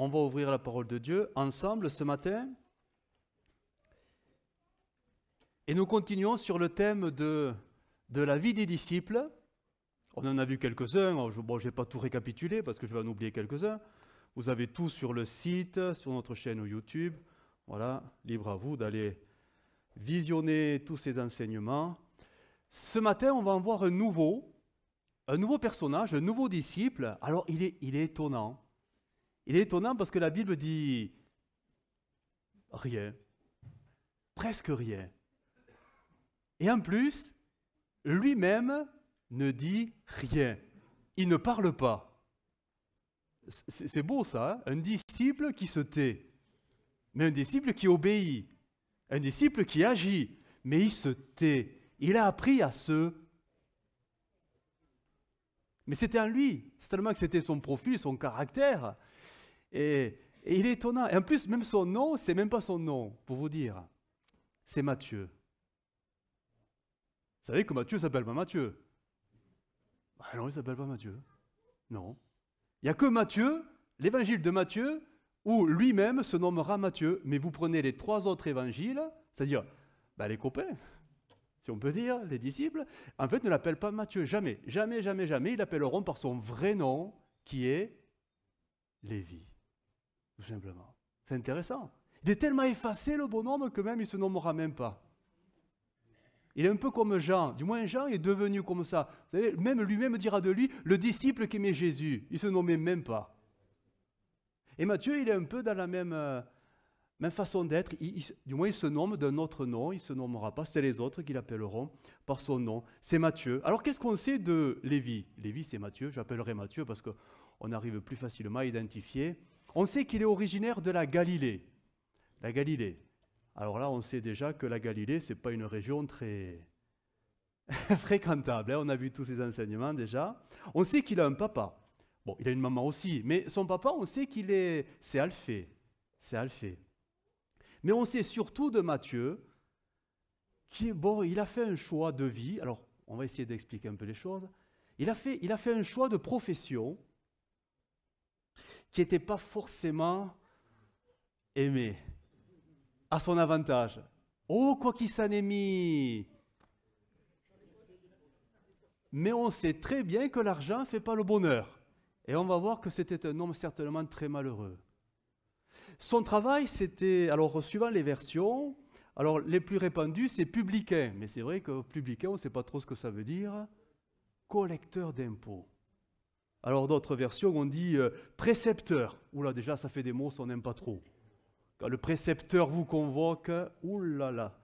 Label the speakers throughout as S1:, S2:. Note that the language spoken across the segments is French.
S1: on va ouvrir la parole de Dieu ensemble ce matin. Et nous continuons sur le thème de la vie des disciples. On en a vu quelques-uns, je ne vais pas tout récapituler parce que je vais en oublier quelques-uns. Vous avez tout sur le site, sur notre chaîne YouTube. Voilà, libre à vous d'aller visionner tous ces enseignements. Ce matin, on va en voir un nouveau personnage, un nouveau disciple. Alors, il est étonnant. Il est étonnant parce que la Bible dit rien, presque rien. Et en plus, lui-même ne dit rien. Il ne parle pas. C'est beau ça, hein? Un disciple qui se tait, mais un disciple qui obéit, un disciple qui agit, mais il se tait. Il a appris à se... Mais c'était en lui, c'est tellement que c'était son profil, son caractère. Et il est étonnant. Et en plus, même son nom, c'est même pas son nom, pour vous dire. C'est Matthieu. Vous savez que Matthieu ne s'appelle pas Matthieu. Ah non, il ne s'appelle pas Matthieu. Non. Il n'y a que Matthieu, l'évangile de Matthieu, où lui-même se nommera Matthieu. Mais vous prenez les 3 autres évangiles, c'est-à-dire les copains, si on peut dire, les disciples, en fait, ne l'appellent pas Matthieu. Jamais, jamais, jamais, jamais. Ils l'appelleront par son vrai nom, qui est Lévi. Tout simplement. C'est intéressant. Il est tellement effacé, le bonhomme, que même il ne se nommera même pas. Il est un peu comme Jean. Du moins, Jean est devenu comme ça. Vous savez, même lui-même dira de lui, le disciple qu'aimait Jésus. Il ne se nommait même pas. Et Matthieu, il est un peu dans la même façon d'être. Du moins, il se nomme d'un autre nom. Il ne se nommera pas. C'est les autres qui l'appelleront par son nom. C'est Matthieu. Alors, qu'est-ce qu'on sait de Lévi? Lévi, c'est Matthieu. J'appellerai Matthieu parce qu'on arrive plus facilement à identifier. On sait qu'il est originaire de la Galilée. La Galilée. Alors là, on sait déjà que la Galilée, ce n'est pas une région très fréquentable. On a vu tous ces enseignements déjà. On sait qu'il a un papa. Bon, il a une maman aussi, mais son papa, on sait c'est Alphée. C'est Alphée. Mais on sait surtout de Matthieu, il a fait un choix de vie. Alors, on va essayer d'expliquer un peu les choses. Il a fait un choix de profession qui n'était pas forcément aimé à son avantage. Oh, quoi qu'il s'en est mis! Mais on sait très bien que l'argent ne fait pas le bonheur. Et on va voir que c'était un homme certainement très malheureux. Son travail, c'était, alors suivant les versions, alors les plus répandues, c'est publicain. Mais c'est vrai que publicain, on ne sait pas trop ce que ça veut dire. Collecteur d'impôts. Alors d'autres versions, on dit précepteur. Oula, déjà, ça fait des mots, ça on n'aime pas trop. Quand le précepteur vous convoque, oulala.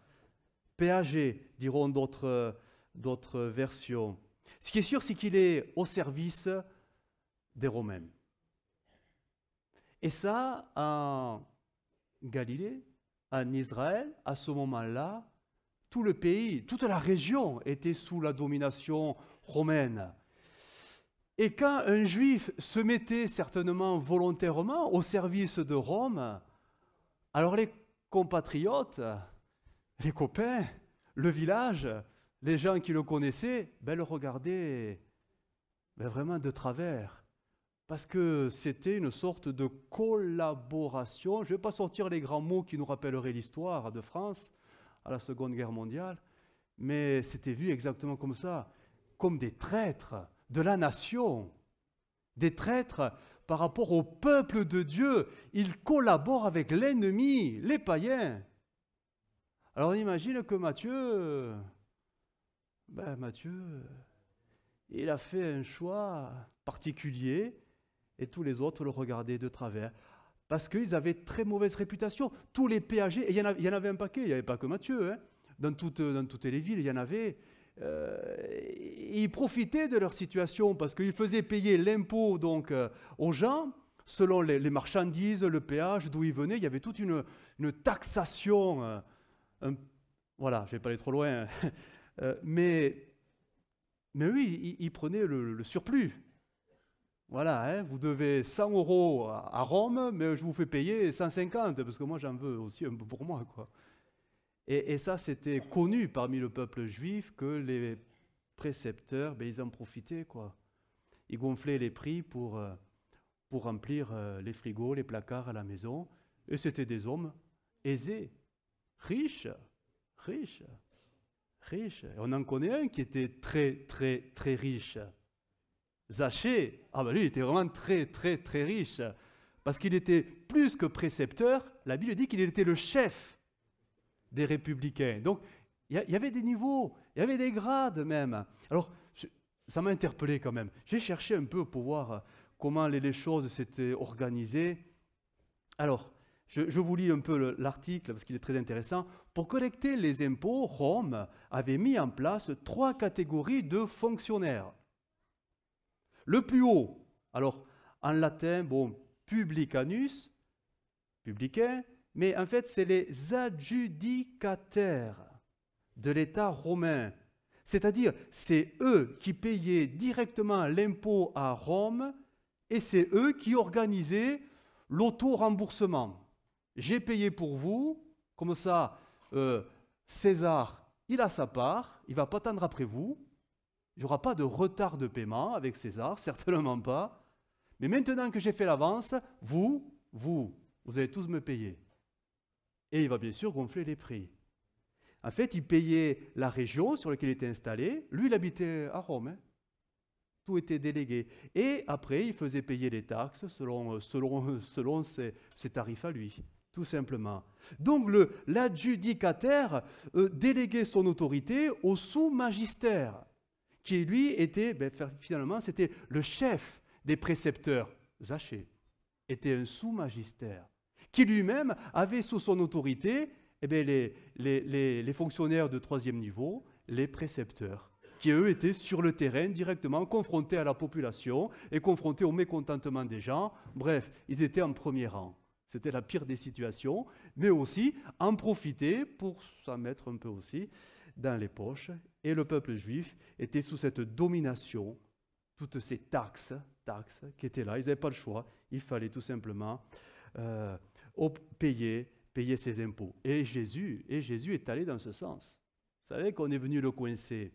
S1: Péager, diront d'autres versions. Ce qui est sûr, c'est qu'il est au service des Romains. Et ça, en Galilée, en Israël, à ce moment-là, tout le pays, toute la région était sous la domination romaine. Et quand un juif se mettait certainement volontairement au service de Rome, alors les compatriotes, les copains, le village, les gens qui le connaissaient, le regardaient vraiment de travers. Parce que c'était une sorte de collaboration. Je ne vais pas sortir les grands mots qui nous rappelleraient l'histoire de France à la Seconde Guerre mondiale, mais c'était vu exactement comme ça, comme des traîtres de la nation, des traîtres par rapport au peuple de Dieu. Ils collaborent avec l'ennemi, les païens. Alors on imagine que Matthieu, il a fait un choix particulier et tous les autres le regardaient de travers. Parce qu'ils avaient très mauvaise réputation. Tous les péagers, et il y en avait un paquet, il n'y avait pas que Matthieu, hein. Dans toutes les villes, il y en avait. Ils profitaient de leur situation parce qu'ils faisaient payer l'impôt donc aux gens selon les marchandises, le péage, d'où ils venaient. Il y avait toute une taxation. Voilà, je ne vais pas aller trop loin. Mais oui, ils prenaient le surplus. Voilà, hein, vous devez 100 € à Rome, mais je vous fais payer 150, parce que moi j'en veux aussi un peu pour moi, quoi. Et ça, c'était connu parmi le peuple juif que les précepteurs, ils en profitaient, quoi. Ils gonflaient les prix pour pour remplir les frigos, les placards à la maison. Et c'était des hommes aisés, riches, riches, riches. Et on en connaît un qui était très, très, très riche. Zachée, ah ben lui, il était vraiment très, très, très riche. Parce qu'il était plus que précepteur, la Bible dit qu'il était le chef des républicains. Donc, il y avait des niveaux, il y avait des grades même. Alors, ça m'a interpellé quand même. J'ai cherché un peu pour voir comment les choses s'étaient organisées. Alors, je vous lis un peu l'article parce qu'il est très intéressant. Pour collecter les impôts, Rome avait mis en place 3 catégories de fonctionnaires. Le plus haut, alors en latin, bon, publicanus, publicain, mais en fait c'est les adjudicataires de l'État romain. C'est-à-dire, c'est eux qui payaient directement l'impôt à Rome et c'est eux qui organisaient l'auto-remboursement. J'ai payé pour vous, comme ça, César, il a sa part, il ne va pas attendre après vous. Il n'y aura pas de retard de paiement avec César, certainement pas. Mais maintenant que j'ai fait l'avance, vous allez tous me payer. Et il va bien sûr gonfler les prix. En fait, il payait la région sur laquelle il était installé. Lui, il habitait à Rome. Hein. Tout était délégué. Et après, il faisait payer les taxes selon ses tarifs à lui, tout simplement. Donc, l'adjudicataire déléguait son autorité au sous-magistère, qui lui était, finalement, c'était le chef des précepteurs. Zachée était un sous-magistère, qui lui-même avait sous son autorité les fonctionnaires de 3e niveau, les précepteurs, qui eux étaient sur le terrain directement confrontés à la population et confrontés au mécontentement des gens. Bref, ils étaient en premier rang. C'était la pire des situations, mais aussi en profiter pour s'en mettre un peu aussi dans les poches. Et le peuple juif était sous cette domination, toutes ces taxes qui étaient là. Ils n'avaient pas le choix, il fallait tout simplement payer ses impôts. Et Jésus est allé dans ce sens. Vous savez qu'on est venu le coincer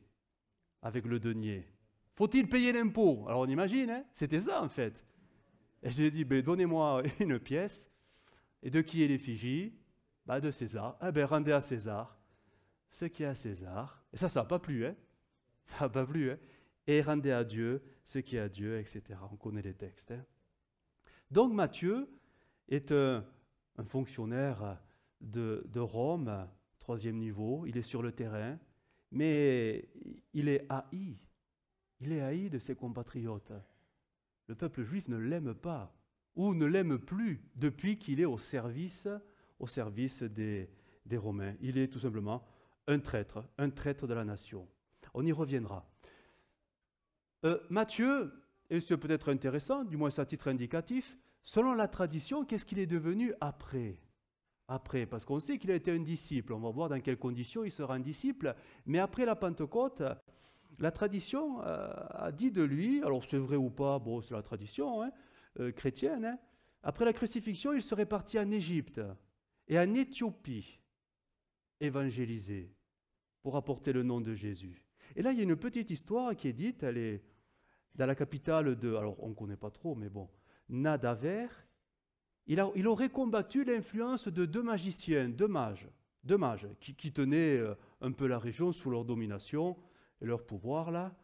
S1: avec le denier. Faut-il payer l'impôt? Alors on imagine, hein, c'était ça en fait. Et j'ai dit, donnez-moi une pièce. Et de qui est l'effigie? De César. Rendez à César ce qui est à César. Et ça n'a pas plu, hein? Ça n'a pas plu, hein? Et rendez à Dieu ce qui est à Dieu, etc. On connaît les textes. Hein? Donc Matthieu est un fonctionnaire de Rome, 3e niveau. Il est sur le terrain, mais il est haï. Il est haï de ses compatriotes. Le peuple juif ne l'aime pas, ou ne l'aime plus depuis qu'il est au service des Romains. Il est tout simplement un traître de la nation. On y reviendra. Matthieu, et c'est peut-être intéressant, du moins à titre indicatif, selon la tradition, qu'est-ce qu'il est devenu après? Parce qu'on sait qu'il a été un disciple. On va voir dans quelles conditions il sera un disciple. Mais après la Pentecôte, la tradition a dit de lui, alors c'est vrai ou pas, bon, c'est la tradition chrétienne, hein, après la crucifixion, il serait parti en Égypte et en Éthiopie évangéliser pour apporter le nom de Jésus. Et là, il y a une petite histoire qui est dite, elle est dans la capitale de, alors on ne connaît pas trop, mais bon, Nadaver. Il aurait combattu l'influence de 2 magiciens, 2 mages qui tenaient un peu la région sous leur domination et leur pouvoir là.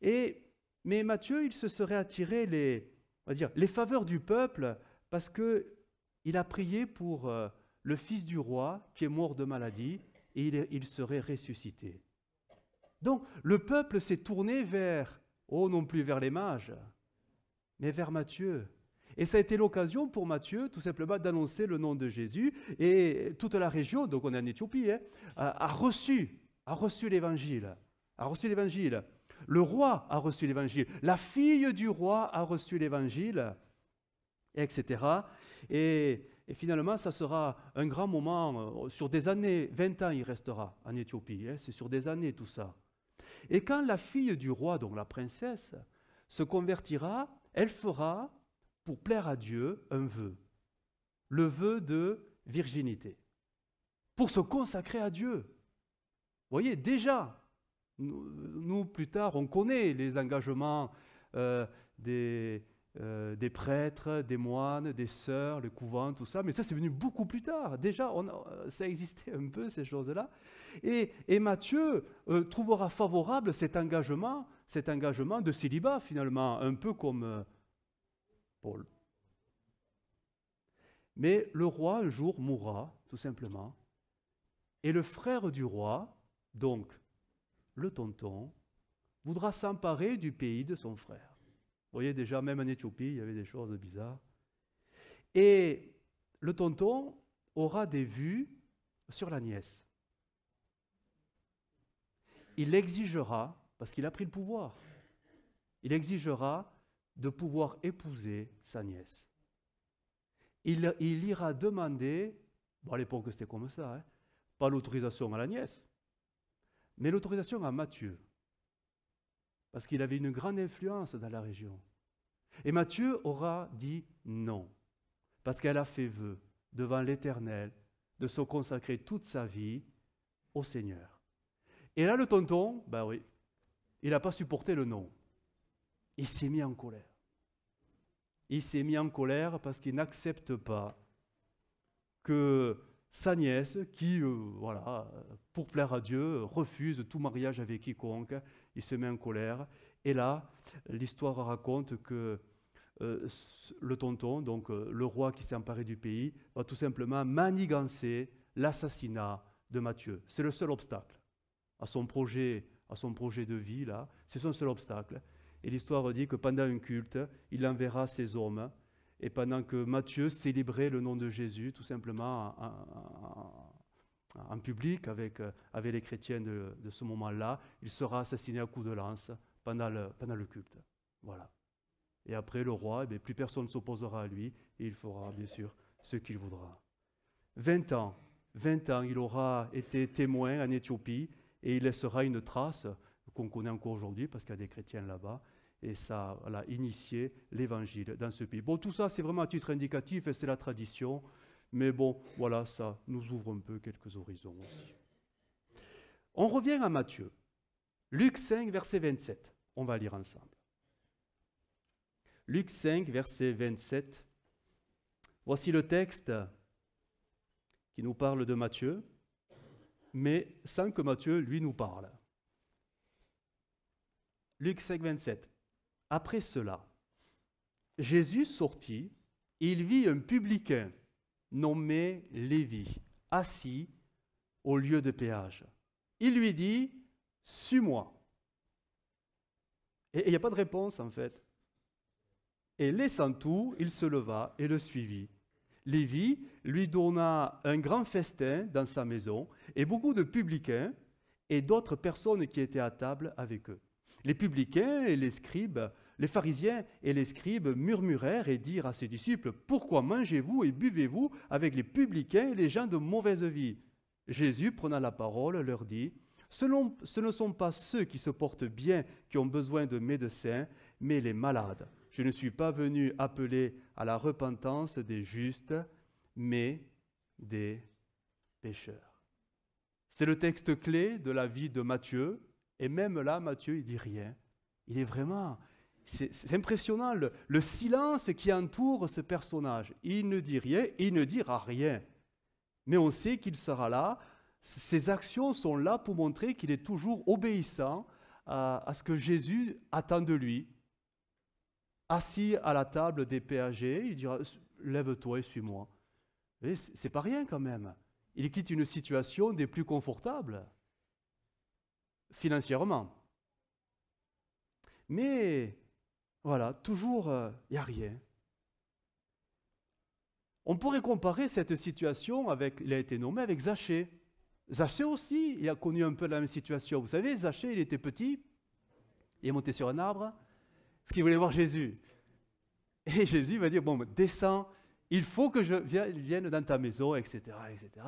S1: Mais Matthieu, il se serait attiré les faveurs du peuple parce qu'il a prié pour le fils du roi qui est mort de maladie et il serait ressuscité. Donc le peuple s'est tourné non plus vers les mages, mais vers Matthieu. Et ça a été l'occasion pour Matthieu, tout simplement, d'annoncer le nom de Jésus. Et toute la région, donc on est en Éthiopie, a reçu l'évangile. Le roi a reçu l'évangile. La fille du roi a reçu l'évangile, etc. Et finalement, ça sera un grand moment. Sur des années, 20 ans, il restera en Éthiopie. C'est sur des années tout ça. Et quand la fille du roi, donc la princesse, se convertira, elle fera, pour plaire à Dieu, un vœu. Le vœu de virginité. Pour se consacrer à Dieu. Vous voyez, déjà, nous plus tard, on connaît les engagements des des prêtres, des moines, des sœurs, le couvent, tout ça. Mais ça, c'est venu beaucoup plus tard. Déjà, ça existait un peu, ces choses-là. Et Matthieu trouvera favorable cet engagement de célibat, finalement, un peu comme Paul. Mais le roi, un jour, mourra, tout simplement. Et le frère du roi, donc le tonton, voudra s'emparer du pays de son frère. Vous voyez déjà, même en Éthiopie, il y avait des choses bizarres. Et le tonton aura des vues sur la nièce. Il exigera, parce qu'il a pris le pouvoir, il exigera de pouvoir épouser sa nièce. Il ira demander, bon, à l'époque c'était comme ça, hein, pas l'autorisation à la nièce, mais l'autorisation à Matthieu, parce qu'il avait une grande influence dans la région. Et Matthieu aura dit non, parce qu'elle a fait vœu devant l'Éternel de se consacrer toute sa vie au Seigneur. Et là, le tonton, ben oui, il n'a pas supporté le non. Il s'est mis en colère. Il s'est mis en colère parce qu'il n'accepte pas que sa nièce, qui, voilà, pour plaire à Dieu, refuse tout mariage avec quiconque, il se met en colère. Et là, l'histoire raconte que le tonton, donc le roi qui s'est emparé du pays, va tout simplement manigancer l'assassinat de Matthieu. C'est le seul obstacle à son projet de vie, là. C'est son seul obstacle. Et l'histoire dit que pendant un culte, il enverra ses hommes, et pendant que Matthieu célébrait le nom de Jésus, tout simplement en public avec les chrétiens de ce moment-là, il sera assassiné à coups de lance pendant le culte. Voilà. Et après, le roi, eh plus personne ne s'opposera à lui, et il fera bien sûr ce qu'il voudra. 20 ans, il aura été témoin en Éthiopie, et il laissera une trace qu'on connaît encore aujourd'hui, parce qu'il y a des chrétiens là-bas, et ça a initié l'évangile dans ce pays. Bon, tout ça, c'est vraiment à titre indicatif, et c'est la tradition, mais bon, voilà, ça nous ouvre un peu quelques horizons aussi. On revient à Matthieu. Luc 5, verset 27. On va lire ensemble. Luc 5, verset 27. Voici le texte qui nous parle de Matthieu, mais sans que Matthieu, lui, nous parle. Luc 5, 27. Après cela, Jésus sortit, et il vit un publicain nommé Lévi, assis au lieu de péage. Il lui dit, « Suis-moi ». Et il n'y a pas de réponse, en fait. Et laissant tout, il se leva et le suivit. Lévi lui donna un grand festin dans sa maison, et beaucoup de publicains et d'autres personnes qui étaient à table avec eux. Les publicains et les scribes, les pharisiens et les scribes murmurèrent et dirent à ses disciples, « Pourquoi mangez-vous et buvez-vous avec les publicains et les gens de mauvaise vie ?» Jésus, prenant la parole, leur dit, « Ce ne sont pas ceux qui se portent bien qui ont besoin de médecins, mais les malades. Je ne suis pas venu appeler à la repentance des justes, mais des pécheurs. » C'est le texte clé de la vie de Matthieu, et même là, Matthieu, il dit rien. Il est vraiment... C'est impressionnant, le silence qui entoure ce personnage. Il ne dit rien, il ne dira rien. Mais on sait qu'il sera là. Ses actions sont là pour montrer qu'il est toujours obéissant à ce que Jésus attend de lui. Assis à la table des péagers, il dira « Lève-toi et suis-moi ». C'est pas rien quand même. Il quitte une situation des plus confortables, financièrement. Mais voilà, toujours, il n'y a rien. On pourrait comparer cette situation avec, il a été nommé avec Zachée. Zachée aussi, il a connu un peu la même situation. Vous savez, Zachée, il était petit, il est monté sur un arbre, parce qu'il voulait voir Jésus. Et Jésus va dire, bon, descends, il faut que je vienne dans ta maison, etc., etc.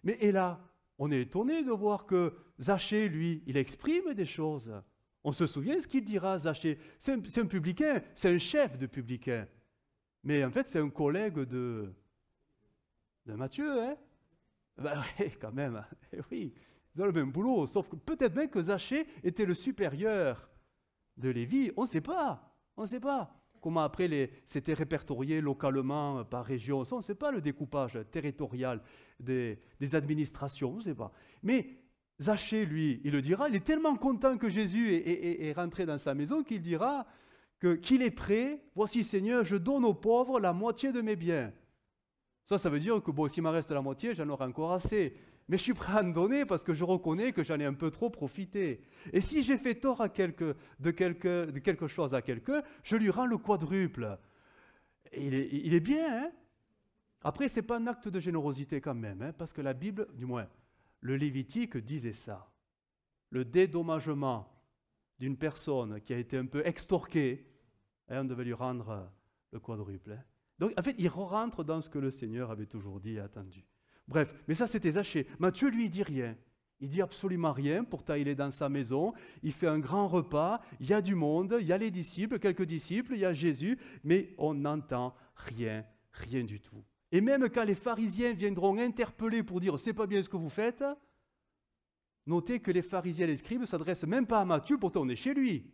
S1: Mais et là, on est étonné de voir que Zachée, lui, il exprime des choses. On se souvient ce qu'il dira, Zachée. C'est un publicain, c'est un chef de publicain. Mais en fait, c'est un collègue de Matthieu, hein? Ben oui, quand même. Oui, ils ont le même boulot. Sauf que peut-être même que Zachée était le supérieur de Lévi. On ne sait pas. On ne sait pas. comment après c'était répertorié localement par région. Ça, on ne sait pas le découpage territorial des administrations, on ne sait pas. Mais Zachée, lui, il le dira, il est tellement content que Jésus est rentré dans sa maison qu'il dira qu'il est prêt. Voici, Seigneur, je donne aux pauvres la moitié de mes biens. Ça veut dire que bon, s'il m'en reste la moitié, j'en aurai encore assez. Mais je suis prêt à en donner parce que je reconnais que j'en ai un peu trop profité. Et si j'ai fait tort de quelque chose à quelqu'un, je lui rends le quadruple. Et il est bien, hein? Après, ce n'est pas un acte de générosité quand même, hein, parce que la Bible, du moins, le Lévitique disait ça. Le dédommagement d'une personne qui a été un peu extorquée, hein, on devait lui rendre le quadruple. Hein. Donc, en fait, il rentre dans ce que le Seigneur avait toujours dit et attendu. Bref, mais ça, c'était Zachée. Matthieu, lui, il dit rien. Il dit absolument rien. Pourtant, il est dans sa maison. Il fait un grand repas. Il y a du monde. Il y a les disciples, quelques disciples. Il y a Jésus. Mais on n'entend rien, rien du tout. Et même quand les pharisiens viendront interpeller pour dire « c'est pas bien ce que vous faites », notez que les pharisiens et les scribes ne s'adressent même pas à Matthieu, pourtant on est chez lui.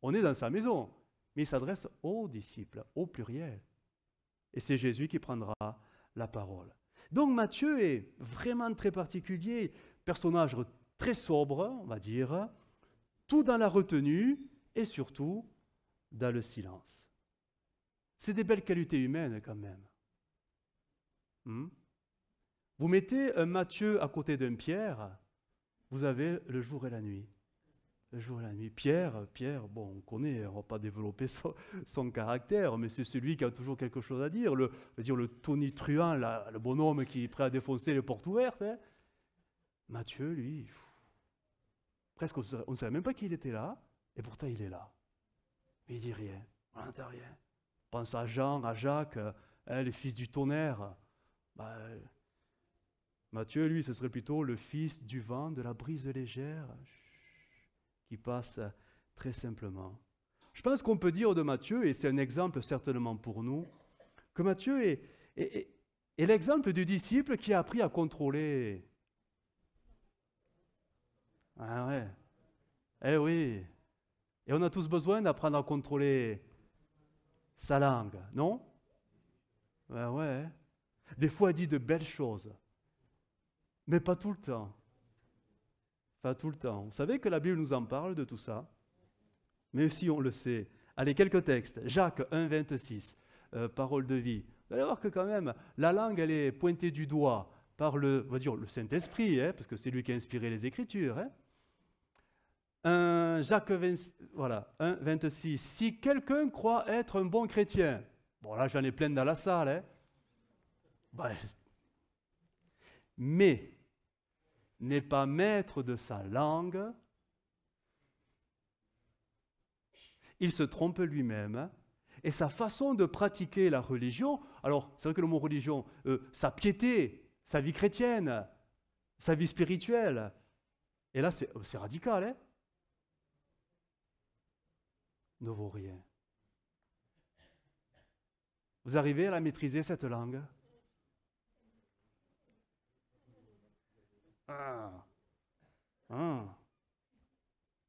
S1: On est dans sa maison. Mais ils s'adressent aux disciples, au pluriel. Et c'est Jésus qui prendra la parole. Donc Matthieu est vraiment très particulier, personnage très sobre, on va dire, tout dans la retenue et surtout dans le silence. C'est des belles qualités humaines quand même. Vous mettez un Matthieu à côté d'un Pierre, vous avez le jour et la nuit. Le jour et la nuit. Pierre, bon, on connaît, on ne va pas développer son caractère, mais c'est celui qui a toujours quelque chose à dire. Le tonitruant, le bonhomme qui est prêt à défoncer les portes ouvertes. Hein. Matthieu, lui, presque on ne savait même pas qu'il était là, et pourtant il est là. Mais il dit rien, on n'entend rien. On pense à Jean, à Jacques, les fils du tonnerre. Matthieu, lui, ce serait plutôt le fils du vent, de la brise légère, qui passe très simplement. Je pense qu'on peut dire de Matthieu, et c'est un exemple certainement pour nous, que Matthieu est l'exemple du disciple qui a appris à contrôler. Ah ouais. Eh oui. Et on a tous besoin d'apprendre à contrôler sa langue, non? Ben ouais. Des fois, elle dit de belles choses, mais pas tout le temps. Pas tout le temps. Vous savez que la Bible nous en parle de tout ça, mais si on le sait. Allez, quelques textes. Jacques 1, 26, parole de vie. Vous allez voir que quand même, la langue, elle est pointée du doigt par on va dire, le Saint-Esprit, hein, parce que c'est lui qui a inspiré les Écritures. Hein. Jacques 1, 26. Si quelqu'un croit être un bon chrétien, bon là j'en ai plein dans la salle, hein. Mais n'est pas maître de sa langue, il se trompe lui-même, et sa façon de pratiquer la religion, alors c'est vrai que le mot religion, sa piété, sa vie chrétienne, sa vie spirituelle, et là c'est radical, hein, ne vaut rien. Vous arrivez à la maîtriser, cette langue?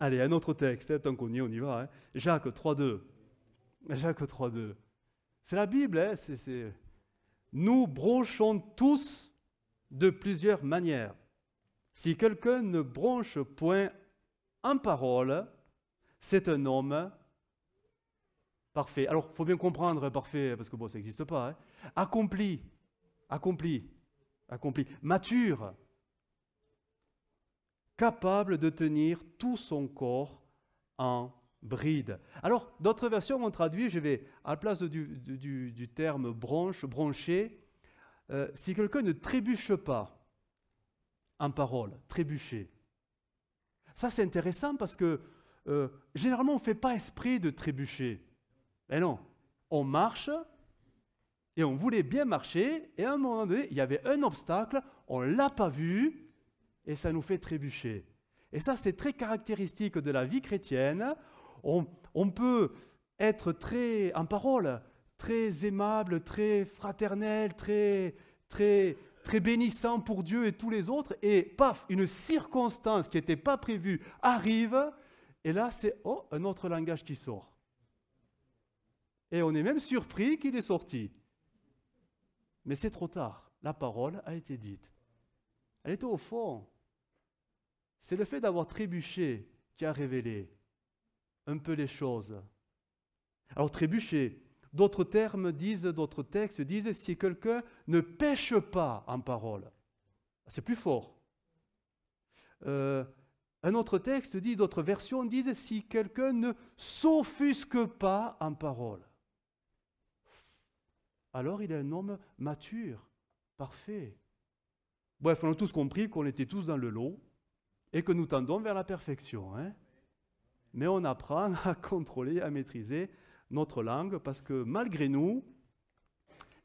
S1: Allez, un autre texte, hein, tant qu'on y est, on y va. Hein. Jacques 3,2. Jacques 3,2. C'est la Bible, hein, Nous bronchons tous de plusieurs manières. Si quelqu'un ne bronche point en parole, c'est un homme parfait. Alors, il faut bien comprendre parfait, parce que bon, ça n'existe pas. Hein. Accompli, mature, capable de tenir tout son corps en bride. Alors, d'autres versions ont traduit, je vais, à la place du terme broncher, si quelqu'un ne trébuche pas en parole, trébucher. Ça, c'est intéressant parce que généralement, on ne fait pas esprit de trébucher. Mais non, on marche et on voulait bien marcher et à un moment donné, il y avait un obstacle, on ne l'a pas vu, et ça nous fait trébucher. Et ça, c'est très caractéristique de la vie chrétienne. On peut être très, en parole, très aimable, très fraternel, très bénissant pour Dieu et tous les autres, et paf, une circonstance qui n'était pas prévue arrive, et là, c'est un autre langage qui sort. Et on est même surpris qu'il est sorti. Mais c'est trop tard. La parole a été dite. Elle était au fond. C'est le fait d'avoir trébuché qui a révélé un peu les choses. Alors trébucher, d'autres textes disent, si quelqu'un ne pêche pas en parole. C'est plus fort. Un autre texte dit, d'autres versions disent, si quelqu'un ne s'offusque pas en parole. Alors il est un homme mature, parfait. Bref, on a tous compris qu'on était tous dans le lot et que nous tendons vers la perfection. Hein? Mais on apprend à contrôler, à maîtriser notre langue parce que malgré nous,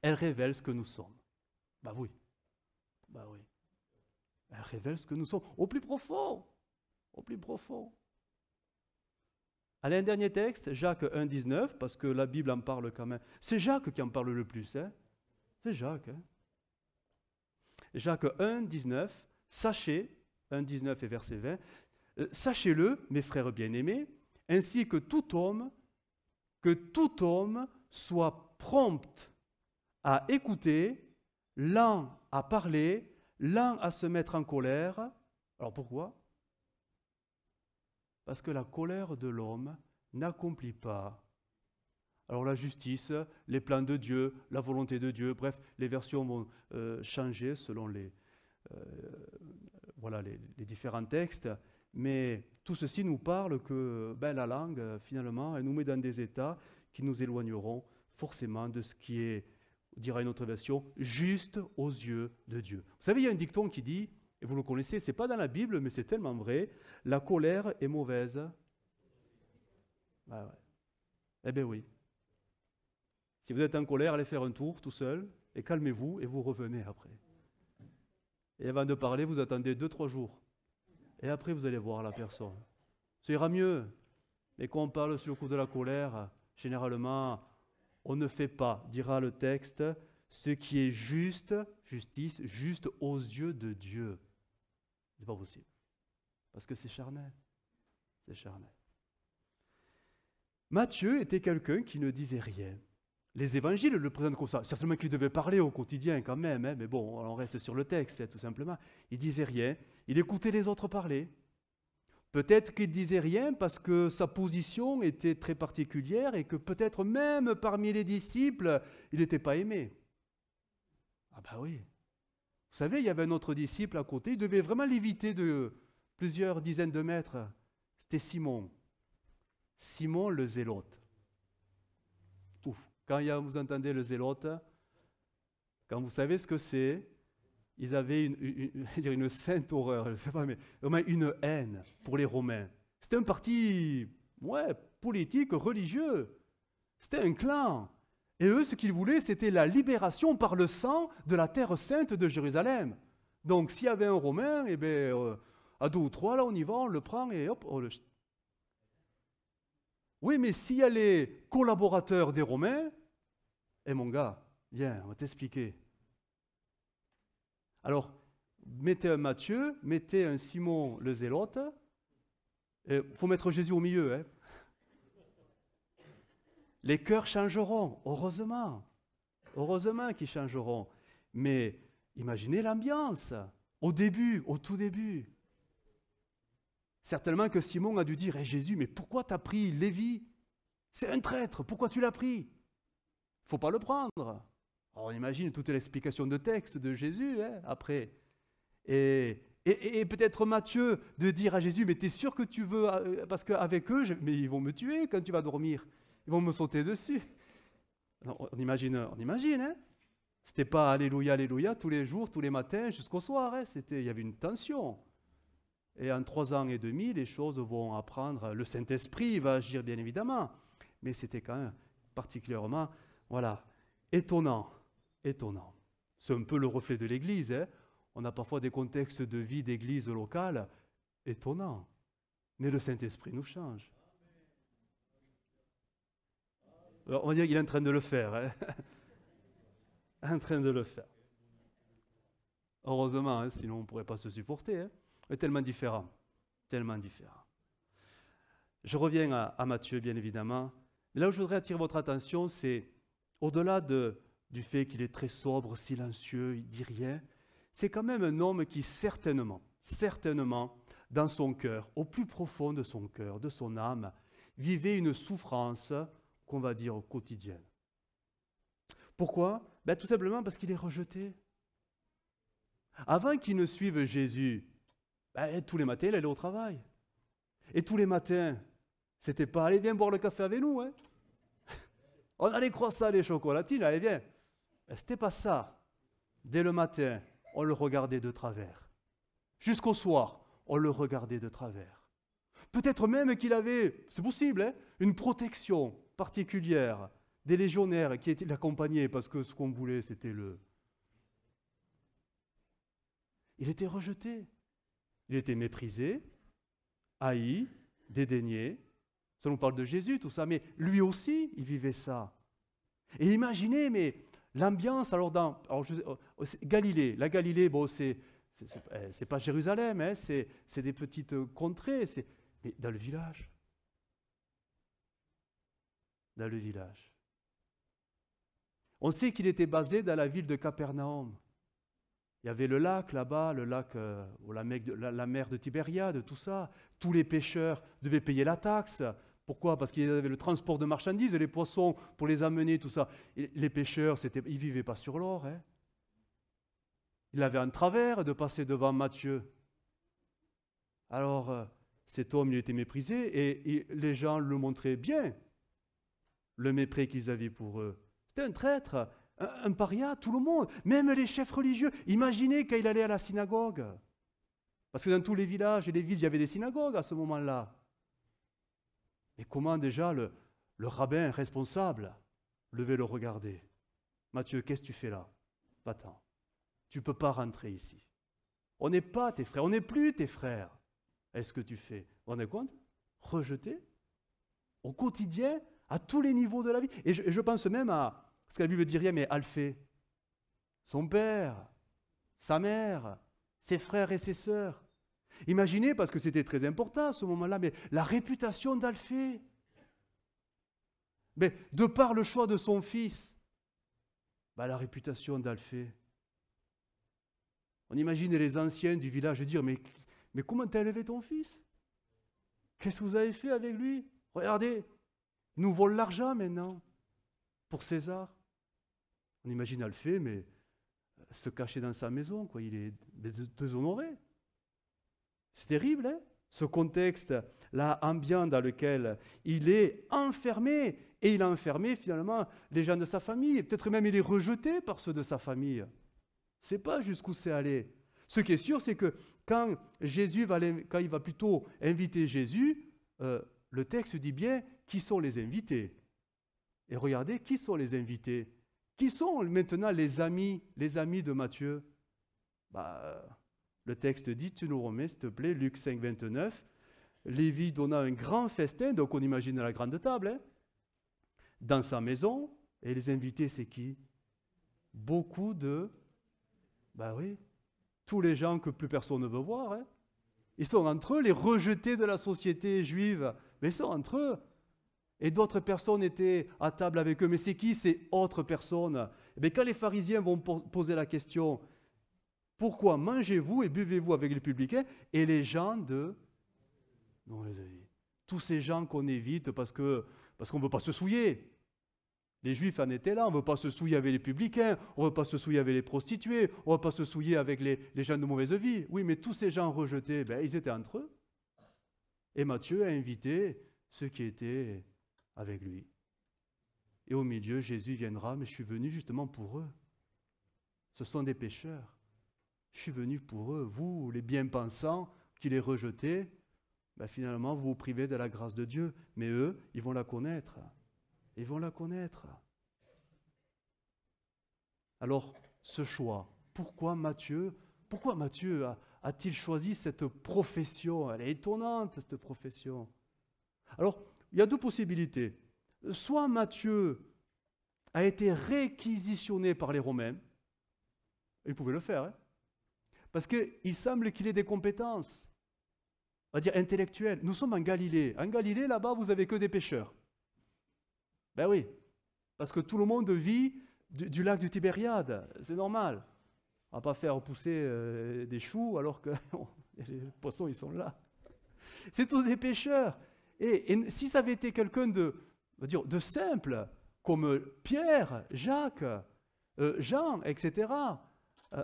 S1: elle révèle ce que nous sommes. Bah oui. Elle révèle ce que nous sommes au plus profond. Au plus profond. Allez, un dernier texte, Jacques 1, 19, parce que la Bible en parle quand même. C'est Jacques qui en parle le plus. Hein? C'est Jacques. Hein? Jacques 1, 19, sachez, 1, 19 et verset 20, sachez-le, mes frères bien-aimés, ainsi que tout homme soit prompt à écouter, lent à parler, lent à se mettre en colère. Alors pourquoi ? Parce que la colère de l'homme n'accomplit pas. Alors la justice, les plans de Dieu, la volonté de Dieu, bref, les versions vont changer selon les différents textes, mais tout ceci nous parle que la langue, finalement, elle nous met dans des états qui nous éloigneront forcément de ce qui est, dira une autre version, juste aux yeux de Dieu. Vous savez, il y a un dicton qui dit, et vous le connaissez, ce n'est pas dans la Bible, mais c'est tellement vrai, la colère est mauvaise. Eh bien oui. Si vous êtes en colère, allez faire un tour tout seul, et calmez-vous, et vous revenez après. Et avant de parler, vous attendez 2-3 jours. Et après, vous allez voir la personne. Ça ira mieux. Mais quand on parle sur le coup de la colère, généralement, on ne fait pas, dira le texte, ce qui est juste, justice, juste aux yeux de Dieu. C'est pas possible. Parce que c'est charnel. C'est charnel. Matthieu était quelqu'un qui ne disait rien. Les évangiles le présentent comme ça. Certainement qu'il devait parler au quotidien quand même, hein, mais bon, on reste sur le texte, tout simplement. Il disait rien. Il écoutait les autres parler. Peut-être qu'il disait rien parce que sa position était très particulière et que peut-être même parmi les disciples, il n'était pas aimé. Ah ben oui. Vous savez, il y avait un autre disciple à côté, il devait vraiment l'éviter de plusieurs dizaines de mètres. C'était Simon. Simon le zélote. Ouf. Quand vous entendez le zélote, quand vous savez ce que c'est, ils avaient une sainte horreur, je ne sais pas, mais vraiment une haine pour les Romains. C'était un parti politique, religieux. C'était un clan. Et eux, ce qu'ils voulaient, c'était la libération par le sang de la terre sainte de Jérusalem. Donc, s'il y avait un Romain, à 2 ou 3, là, on y va, on le prend et hop, Oui, mais s'il y a les collaborateurs des Romains, mon gars, viens, on va t'expliquer. Alors, mettez un Matthieu, mettez un Simon le zélote, il faut mettre Jésus au milieu. Hein. Les cœurs changeront, heureusement qu'ils changeront. Mais imaginez l'ambiance, au tout début. Certainement que Simon a dû dire, Jésus, mais pourquoi t'as pris Lévi? C'est un traître, pourquoi tu l'as pris? Il ne faut pas le prendre. Alors on imagine toute l'explication de texte de Jésus après. Et peut-être Matthieu de dire à Jésus, mais tu es sûr que tu veux, parce qu'avec eux, mais ils vont me tuer quand tu vas dormir. Ils vont me sauter dessus. Alors, on imagine, hein. C'était pas Alléluia, Alléluia tous les jours, tous les matins, jusqu'au soir. Hein. Il y avait une tension. Et en 3 ans et demi, les choses vont apprendre. Le Saint-Esprit va agir, bien évidemment. Mais c'était quand même particulièrement, étonnant. C'est un peu le reflet de l'Église. Hein. On a parfois des contextes de vie d'église locale étonnants. Mais le Saint-Esprit nous change. Alors, on va dire qu'il est en train de le faire. Hein. En train de le faire. Heureusement, hein, sinon on ne pourrait pas se supporter. Hein. Mais tellement différent. Je reviens à Matthieu, bien évidemment. Mais là où je voudrais attirer votre attention, c'est au-delà du fait qu'il est très sobre, silencieux, il ne dit rien, c'est quand même un homme qui certainement, dans son cœur, au plus profond de son cœur, de son âme, vivait une souffrance qu'on va dire quotidienne. Pourquoi? Ben, tout simplement parce qu'il est rejeté. Avant qu'il ne suive Jésus, ben, tous les matins, il allait au travail. Et tous les matins, c'était pas « Allez, viens boire le café avec nous. Hein. » On a les croissants, les chocolatines, allez, viens. Ben, c'était pas ça. Dès le matin, on le regardait de travers. Jusqu'au soir, on le regardait de travers. Peut-être même qu'il avait, c'est possible, hein, une protection particulière des légionnaires qui l'accompagnaient parce que ce qu'on voulait, c'était le... Il était rejeté. Il était méprisé, haï, dédaigné. Ça nous parle de Jésus, tout ça, mais lui aussi, il vivait ça. Et imaginez, mais l'ambiance, Galilée, la Galilée, bon, c'est pas Jérusalem, hein, c'est des petites contrées, mais dans le village. Dans le village. On sait qu'il était basé dans la ville de Capernaum. Il y avait le lac là-bas, le lac, la mer de Tibériade, tout ça. Tous les pêcheurs devaient payer la taxe. Pourquoi? Parce qu'il y avait le transport de marchandises, les poissons pour les amener, tout ça. Et les pêcheurs, ils ne vivaient pas sur l'or. Hein. Il avait un travers de passer devant Matthieu. Alors, cet homme, il était méprisé et les gens le montraient bien, le mépris qu'ils avaient pour eux. C'était un traître. Un paria, tout le monde, même les chefs religieux. Imaginez quand il allait à la synagogue. Parce que dans tous les villages et les villes, il y avait des synagogues à ce moment-là. Et comment déjà le rabbin responsable devait le regarder? Matthieu, qu'est-ce que tu fais là? Va-t'en. Tu ne peux pas rentrer ici. On n'est pas tes frères, on n'est plus tes frères. Est-ce que tu fais? Vous vous rendez compte? Rejeté au quotidien, à tous les niveaux de la vie. Et je pense même à... Parce que la Bible dit rien, mais Alphée, son père, sa mère, ses frères et ses sœurs. Imaginez, parce que c'était très important à ce moment-là, mais la réputation d'Alphée. Mais de par le choix de son fils, la réputation d'Alphée. On imagine les anciens du village dire, mais comment t'as élevé ton fils? Qu'est-ce que vous avez fait avec lui? Regardez, il nous vole l'argent maintenant pour César. On imagine Alphée, mais se cacher dans sa maison, quoi. Il est déshonoré. C'est terrible, hein? Ce contexte-là ambiant dans lequel il est enfermé, et il a enfermé finalement les gens de sa famille. Peut-être même il est rejeté par ceux de sa famille. On ne sait pas jusqu'où c'est allé. Ce qui est sûr, c'est que quand il va plutôt inviter Jésus, le texte dit bien qui sont les invités. Et regardez, qui sont les invités? Qui sont maintenant les amis de Matthieu? Le texte dit, tu nous remets s'il te plaît, Luc 5, 29. Lévi donna un grand festin, donc on imagine la grande table, hein, dans sa maison. Et les invités, c'est qui? Beaucoup de... oui, tous les gens que plus personne ne veut voir. Hein. Ils sont entre eux, les rejetés de la société juive. Mais ils sont entre eux. Et d'autres personnes étaient à table avec eux. Mais c'est qui ces autres personnes? Quand les pharisiens vont poser la question, pourquoi mangez-vous et buvez-vous avec les publicains et les gens de... Non, les amis. Tous ces gens qu'on évite parce qu'on ne veut pas se souiller. Les Juifs en étaient là, on ne veut pas se souiller avec les publicains, on ne veut pas se souiller avec les prostituées, on ne veut pas se souiller avec les gens de mauvaise vie. Oui, mais tous ces gens rejetés, ils étaient entre eux. Et Matthieu a invité ceux qui étaient avec lui. Et au milieu, Jésus viendra, mais je suis venu justement pour eux. Ce sont des pécheurs. Je suis venu pour eux. Vous, les bien-pensants, qui les rejetez, finalement, vous vous privez de la grâce de Dieu. Mais eux, ils vont la connaître. Ils vont la connaître. Alors, ce choix, pourquoi Matthieu a-t-il choisi cette profession? Elle est étonnante, cette profession. Alors, il y a deux possibilités. Soit Matthieu a été réquisitionné par les Romains, il pouvait le faire, hein, parce qu'il semble qu'il ait des compétences, on va dire intellectuelles. Nous sommes en Galilée. En Galilée, là-bas, vous n'avez que des pêcheurs. Ben oui, parce que tout le monde vit du lac du Tibériade, c'est normal. On ne va pas faire pousser des choux alors que les poissons, ils sont là. C'est tous des pêcheurs. Et si ça avait été quelqu'un de simple, comme Pierre, Jacques, Jean, etc.,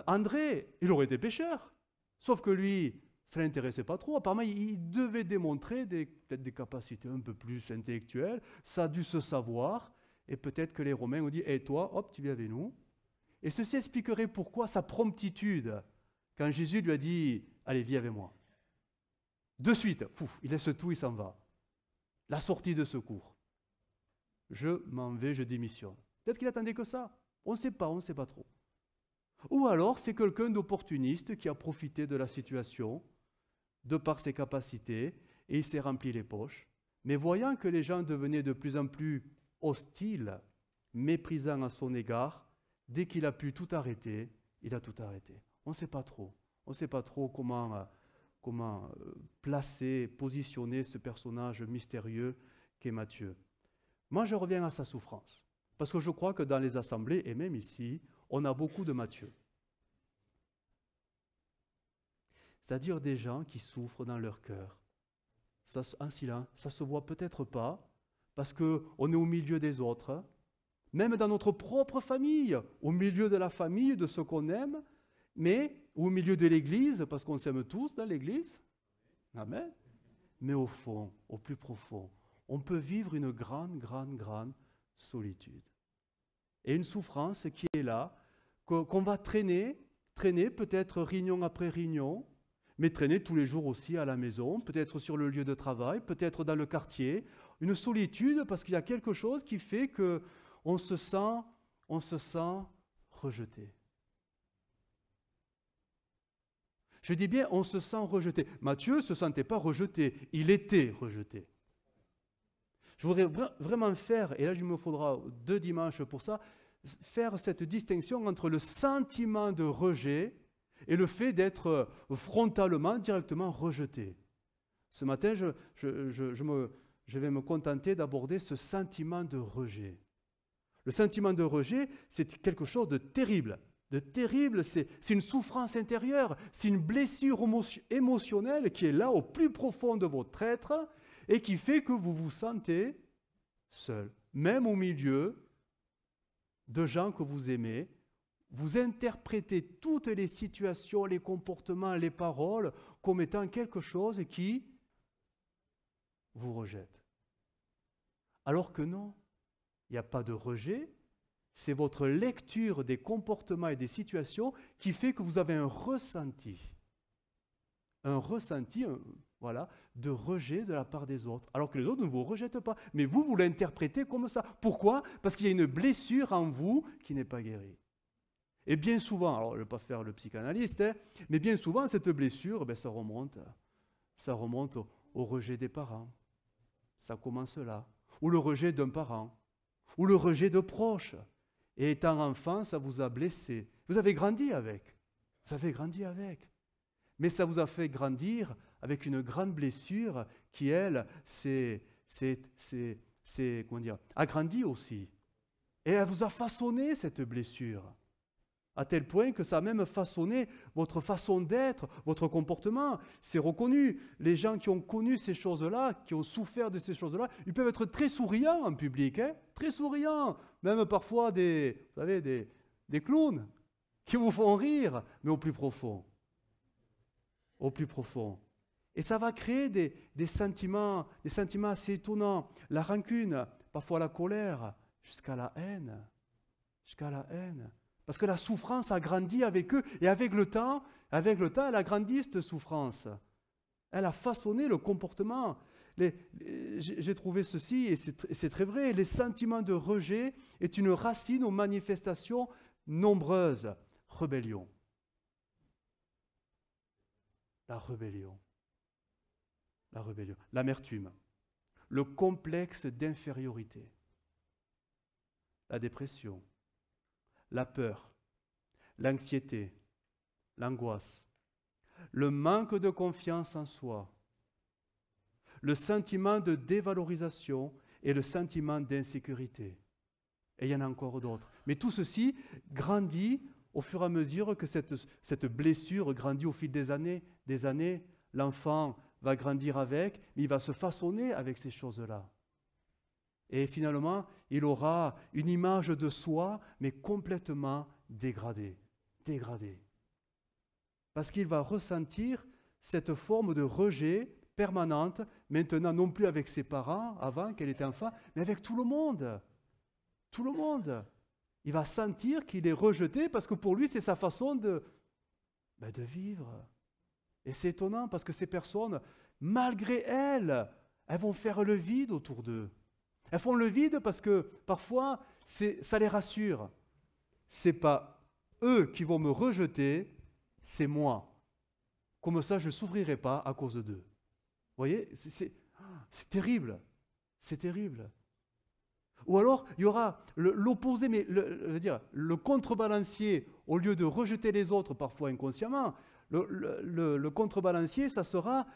S1: André, il aurait été pêcheur. Sauf que lui, ça ne l'intéressait pas trop. Apparemment, il devait démontrer peut-être des capacités un peu plus intellectuelles. Ça a dû se savoir. Et peut-être que les Romains ont dit, hé, toi, hop, tu viens avec nous. Et ceci expliquerait pourquoi sa promptitude, quand Jésus lui a dit, allez, viens avec moi. De suite, il laisse tout, il s'en va. La sortie de secours. Je m'en vais, je démissionne. Peut-être qu'il attendait que ça. On ne sait pas trop. Ou alors, c'est quelqu'un d'opportuniste qui a profité de la situation, de par ses capacités, et il s'est rempli les poches. Mais voyant que les gens devenaient de plus en plus hostiles, méprisants à son égard, dès qu'il a pu tout arrêter, il a tout arrêté. On ne sait pas trop. On ne sait pas trop comment placer, positionner ce personnage mystérieux qu'est Matthieu. Moi, je reviens à sa souffrance. Parce que je crois que dans les assemblées, et même ici, on a beaucoup de Matthieu. C'est-à-dire des gens qui souffrent dans leur cœur. Ça, en silence, ça ne se voit peut-être pas, parce qu'on est au milieu des autres, même dans notre propre famille, au milieu de la famille, de ceux qu'on aime, mais au milieu de l'Église, parce qu'on s'aime tous dans l'Église. Amen. Mais au fond, au plus profond, on peut vivre une grande solitude. Et une souffrance qui est là, qu'on va traîner peut-être réunion après réunion, mais traîner tous les jours aussi à la maison, peut-être sur le lieu de travail, peut-être dans le quartier. Une solitude parce qu'il y a quelque chose qui fait qu'on se sent rejeté. Je dis bien, on se sent rejeté. Matthieu ne se sentait pas rejeté, il était rejeté. Je voudrais vraiment faire, et là il me faudra 2 dimanches pour ça, faire cette distinction entre le sentiment de rejet et le fait d'être frontalement, directement rejeté. Ce matin, je vais me contenter d'aborder ce sentiment de rejet. Le sentiment de rejet, c'est quelque chose de terrible. C'est une souffrance intérieure, c'est une blessure émotionnelle qui est là au plus profond de votre être et qui fait que vous vous sentez seul. Même au milieu de gens que vous aimez, vous interprétez toutes les situations, les comportements, les paroles comme étant quelque chose qui vous rejette. Alors que non, il n'y a pas de rejet, c'est votre lecture des comportements et des situations qui fait que vous avez un ressenti de rejet de la part des autres, alors que les autres ne vous rejettent pas. Mais vous l'interprétez comme ça. Pourquoi ? Parce qu'il y a une blessure en vous qui n'est pas guérie. Et bien souvent, alors je ne vais pas faire le psychanalyste, mais bien souvent, cette blessure, ça remonte au rejet des parents. Ça commence là. Ou le rejet d'un parent. Ou le rejet de proches. Et étant enfant, ça vous a blessé. Vous avez grandi avec. Mais ça vous a fait grandir avec une grande blessure qui, elle, a grandi aussi. Et elle vous a façonné cette blessure. À tel point que ça a même façonné votre façon d'être, votre comportement. C'est reconnu. Les gens qui ont connu ces choses-là, qui ont souffert de ces choses-là, ils peuvent être très souriants en public, très souriants. Même parfois des clowns qui vous font rire, mais au plus profond. Au plus profond. Et ça va créer des sentiments assez étonnants. La rancune, parfois la colère, jusqu'à la haine. Parce que la souffrance a grandi avec eux, et avec le temps, elle a grandi cette souffrance. Elle a façonné le comportement. J'ai trouvé ceci, et c'est très vrai, les sentiments de rejet est une racine aux manifestations nombreuses. Rébellion. La rébellion. L'amertume. Le complexe d'infériorité. La dépression. La peur, l'anxiété, l'angoisse, le manque de confiance en soi, le sentiment de dévalorisation et le sentiment d'insécurité. Et il y en a encore d'autres. Mais tout ceci grandit au fur et à mesure que cette blessure grandit au fil des années. L'enfant va grandir avec, mais il va se façonner avec ces choses-là. Et finalement, il aura une image de soi, mais complètement dégradée. Parce qu'il va ressentir cette forme de rejet permanente, maintenant non plus avec ses parents, avant qu'elle était enfant, mais avec tout le monde. Tout le monde. Il va sentir qu'il est rejeté parce que pour lui, c'est sa façon de vivre. Et c'est étonnant parce que ces personnes, malgré elles vont faire le vide autour d'eux. Elles font le vide parce que parfois, ça les rassure. Ce n'est pas eux qui vont me rejeter, c'est moi. Comme ça, je ne souffrirai pas à cause d'eux. Vous voyez, c'est terrible. C'est terrible. Ou alors, il y aura l'opposé, mais le contrebalancier, au lieu de rejeter les autres, parfois inconsciemment, le contrebalancier, ça sera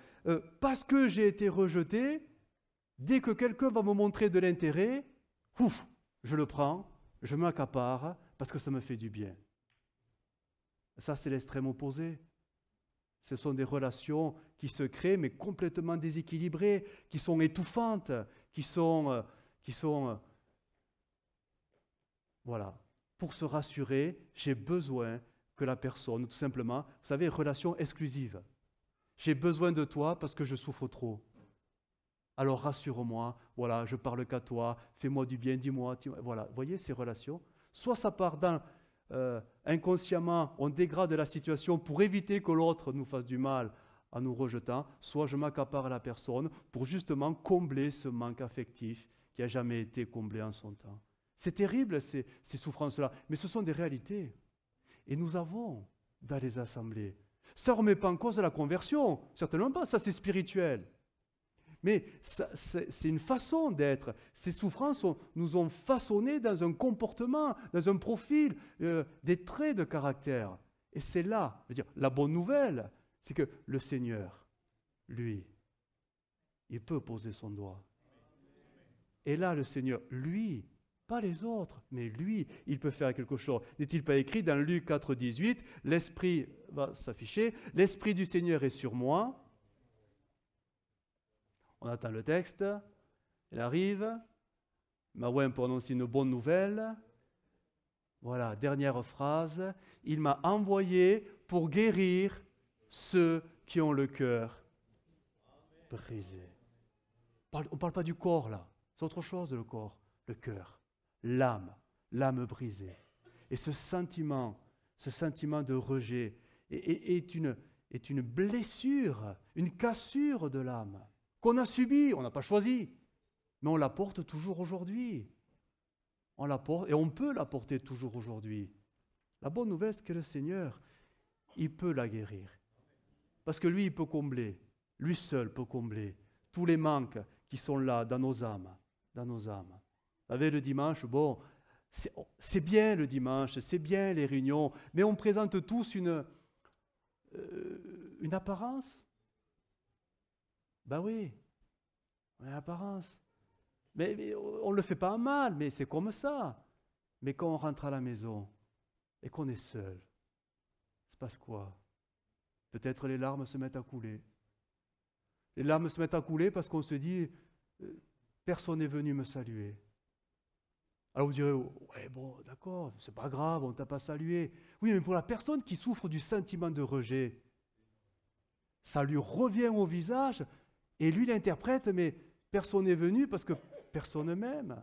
S1: parce que j'ai été rejeté, dès que quelqu'un va me montrer de l'intérêt, je le prends, je m'accapare, parce que ça me fait du bien. Ça, c'est l'extrême opposé. Ce sont des relations qui se créent, mais complètement déséquilibrées, qui sont étouffantes, qui sont voilà. Pour se rassurer, j'ai besoin que la personne, tout simplement, vous savez, relation exclusive. J'ai besoin de toi parce que je souffre trop. Alors rassure-moi, voilà, je parle qu'à toi, fais-moi du bien, dis-moi, voilà. Vous voyez ces relations? Soit ça part inconsciemment, on dégrade la situation pour éviter que l'autre nous fasse du mal en nous rejetant, soit je m'accapare à la personne pour justement combler ce manque affectif qui n'a jamais été comblé en son temps. C'est terrible ces souffrances-là, mais ce sont des réalités. Et nous avons dans les assemblées. Ça ne remet pas en cause la conversion, certainement pas, ça c'est spirituel. Mais c'est une façon d'être. Ces souffrances nous ont façonnés dans un comportement, dans un profil, des traits de caractère. Et c'est là, je veux dire, la bonne nouvelle, c'est que le Seigneur, lui, il peut poser son doigt. Et là, le Seigneur, lui, pas les autres, mais lui, il peut faire quelque chose. N'est-il pas écrit dans Luc 4, 18, l'Esprit va s'afficher, l'Esprit du Seigneur est sur moi. On attend le texte, il arrive, Marouin pour annoncer une bonne nouvelle. Voilà, dernière phrase, il m'a envoyé pour guérir ceux qui ont le cœur brisé. On ne parle pas du corps là, c'est autre chose le corps, le cœur. L'âme brisée. Et ce sentiment de rejet est une blessure, une cassure de l'âme qu'on a subie, on n'a pas choisi, mais on la porte toujours aujourd'hui. On la porte et on peut la porter toujours aujourd'hui. La bonne nouvelle, c'est que le Seigneur, il peut la guérir. Parce que lui, il peut combler, lui seul peut combler tous les manques qui sont là dans nos âmes. Vous savez, le dimanche, bon, c'est bien le dimanche, c'est bien les réunions, mais on présente tous une apparence. Ben oui, on a une apparence. Mais on ne le fait pas en mal, mais c'est comme ça. Mais quand on rentre à la maison et qu'on est seul, il se passe quoi? Peut-être les larmes se mettent à couler. Les larmes se mettent à couler parce qu'on se dit, personne n'est venu me saluer. Alors vous direz, ouais bon, d'accord, c'est pas grave, on ne t'a pas salué. Oui, mais pour la personne qui souffre du sentiment de rejet, ça lui revient au visage et lui l'interprète, mais personne n'est venu parce que personne ne m'aime.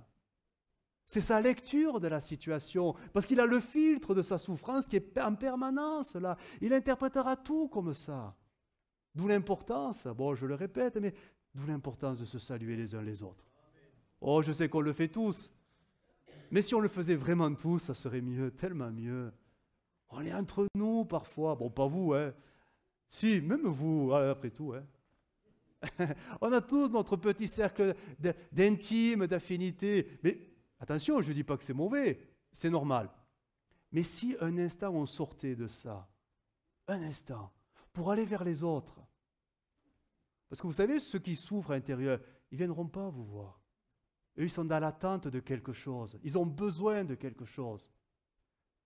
S1: C'est sa lecture de la situation, parce qu'il a le filtre de sa souffrance qui est en permanence là. Il interprétera tout comme ça. D'où l'importance, bon je le répète, mais d'où l'importance de se saluer les uns les autres. Oh, je sais qu'on le fait tous. Mais si on le faisait vraiment tous, ça serait mieux, tellement mieux. On est entre nous parfois. Bon, pas vous, hein. Si, même vous, après tout, hein. On a tous notre petit cercle d'intime, d'affinité. Mais attention, je ne dis pas que c'est mauvais, c'est normal. Mais si un instant on sortait de ça, un instant, pour aller vers les autres, parce que vous savez, ceux qui souffrent à l'intérieur, ils ne viendront pas vous voir. Eux, ils sont dans l'attente de quelque chose. Ils ont besoin de quelque chose.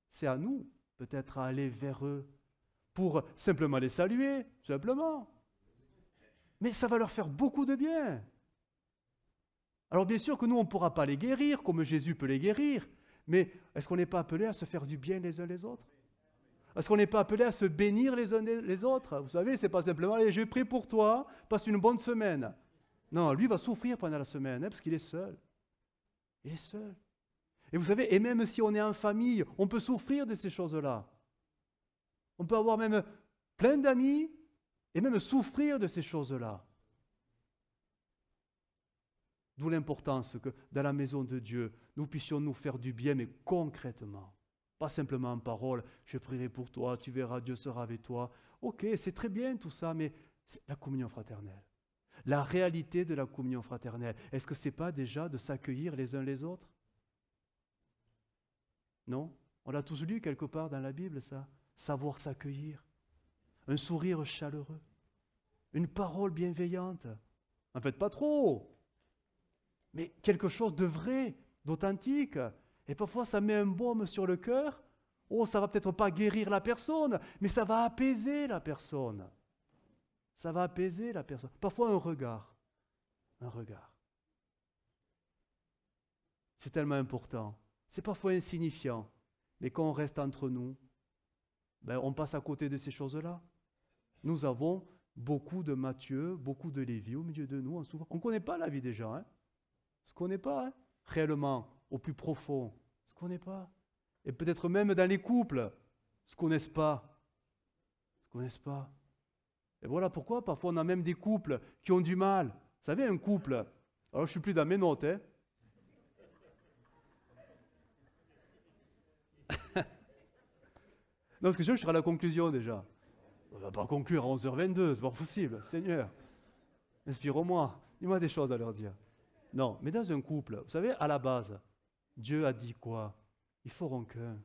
S1: C'est à nous, peut-être, à aller vers eux pour simplement les saluer, simplement. Mais ça va leur faire beaucoup de bien. Alors bien sûr que nous, on ne pourra pas les guérir comme Jésus peut les guérir, mais est-ce qu'on n'est pas appelé à se faire du bien les uns les autres? Est-ce qu'on n'est pas appelé à se bénir les uns les autres? Vous savez, ce n'est pas simplement « Allez, je prie pour toi, passe une bonne semaine ». Non, lui va souffrir pendant la semaine, parce qu'il est seul. Il est seul. Et vous savez, et même si on est en famille, on peut souffrir de ces choses-là. On peut avoir même plein d'amis et même souffrir de ces choses-là. D'où l'importance que dans la maison de Dieu, nous puissions nous faire du bien, mais concrètement. Pas simplement en parole, je prierai pour toi, tu verras, Dieu sera avec toi. Ok, c'est très bien tout ça, mais c'est la communion fraternelle. La réalité de la communion fraternelle, est-ce que ce n'est pas déjà de s'accueillir les uns les autres? Non? On l'a tous lu quelque part dans la Bible, ça. Savoir s'accueillir. Un sourire chaleureux. Une parole bienveillante. En fait, pas trop. Mais quelque chose de vrai, d'authentique. Et parfois, ça met un baume sur le cœur. Oh, ça va peut-être pas guérir la personne, mais ça va apaiser la personne. Ça va apaiser la personne. Parfois, un regard. Un regard. C'est tellement important. C'est parfois insignifiant. Mais quand on reste entre nous, on passe à côté de ces choses-là. Nous avons beaucoup de Matthieu, beaucoup de Lévi au milieu de nous. On ne connaît pas la vie des gens. On ne se connaît pas réellement, au plus profond. On ne se connaît pas. Et peut-être même dans les couples, ne se connaissent pas. Ne se connaissent pas. Et voilà pourquoi parfois on a même des couples qui ont du mal. Vous savez, un couple, alors je ne suis plus dans mes notes, Non, parce que je serai à la conclusion déjà. On ne va pas conclure à 11h22, c'est pas possible. Seigneur, inspire-moi, dis-moi des choses à leur dire. Non, mais dans un couple, vous savez, à la base, Dieu a dit quoi? Ils feront qu'un.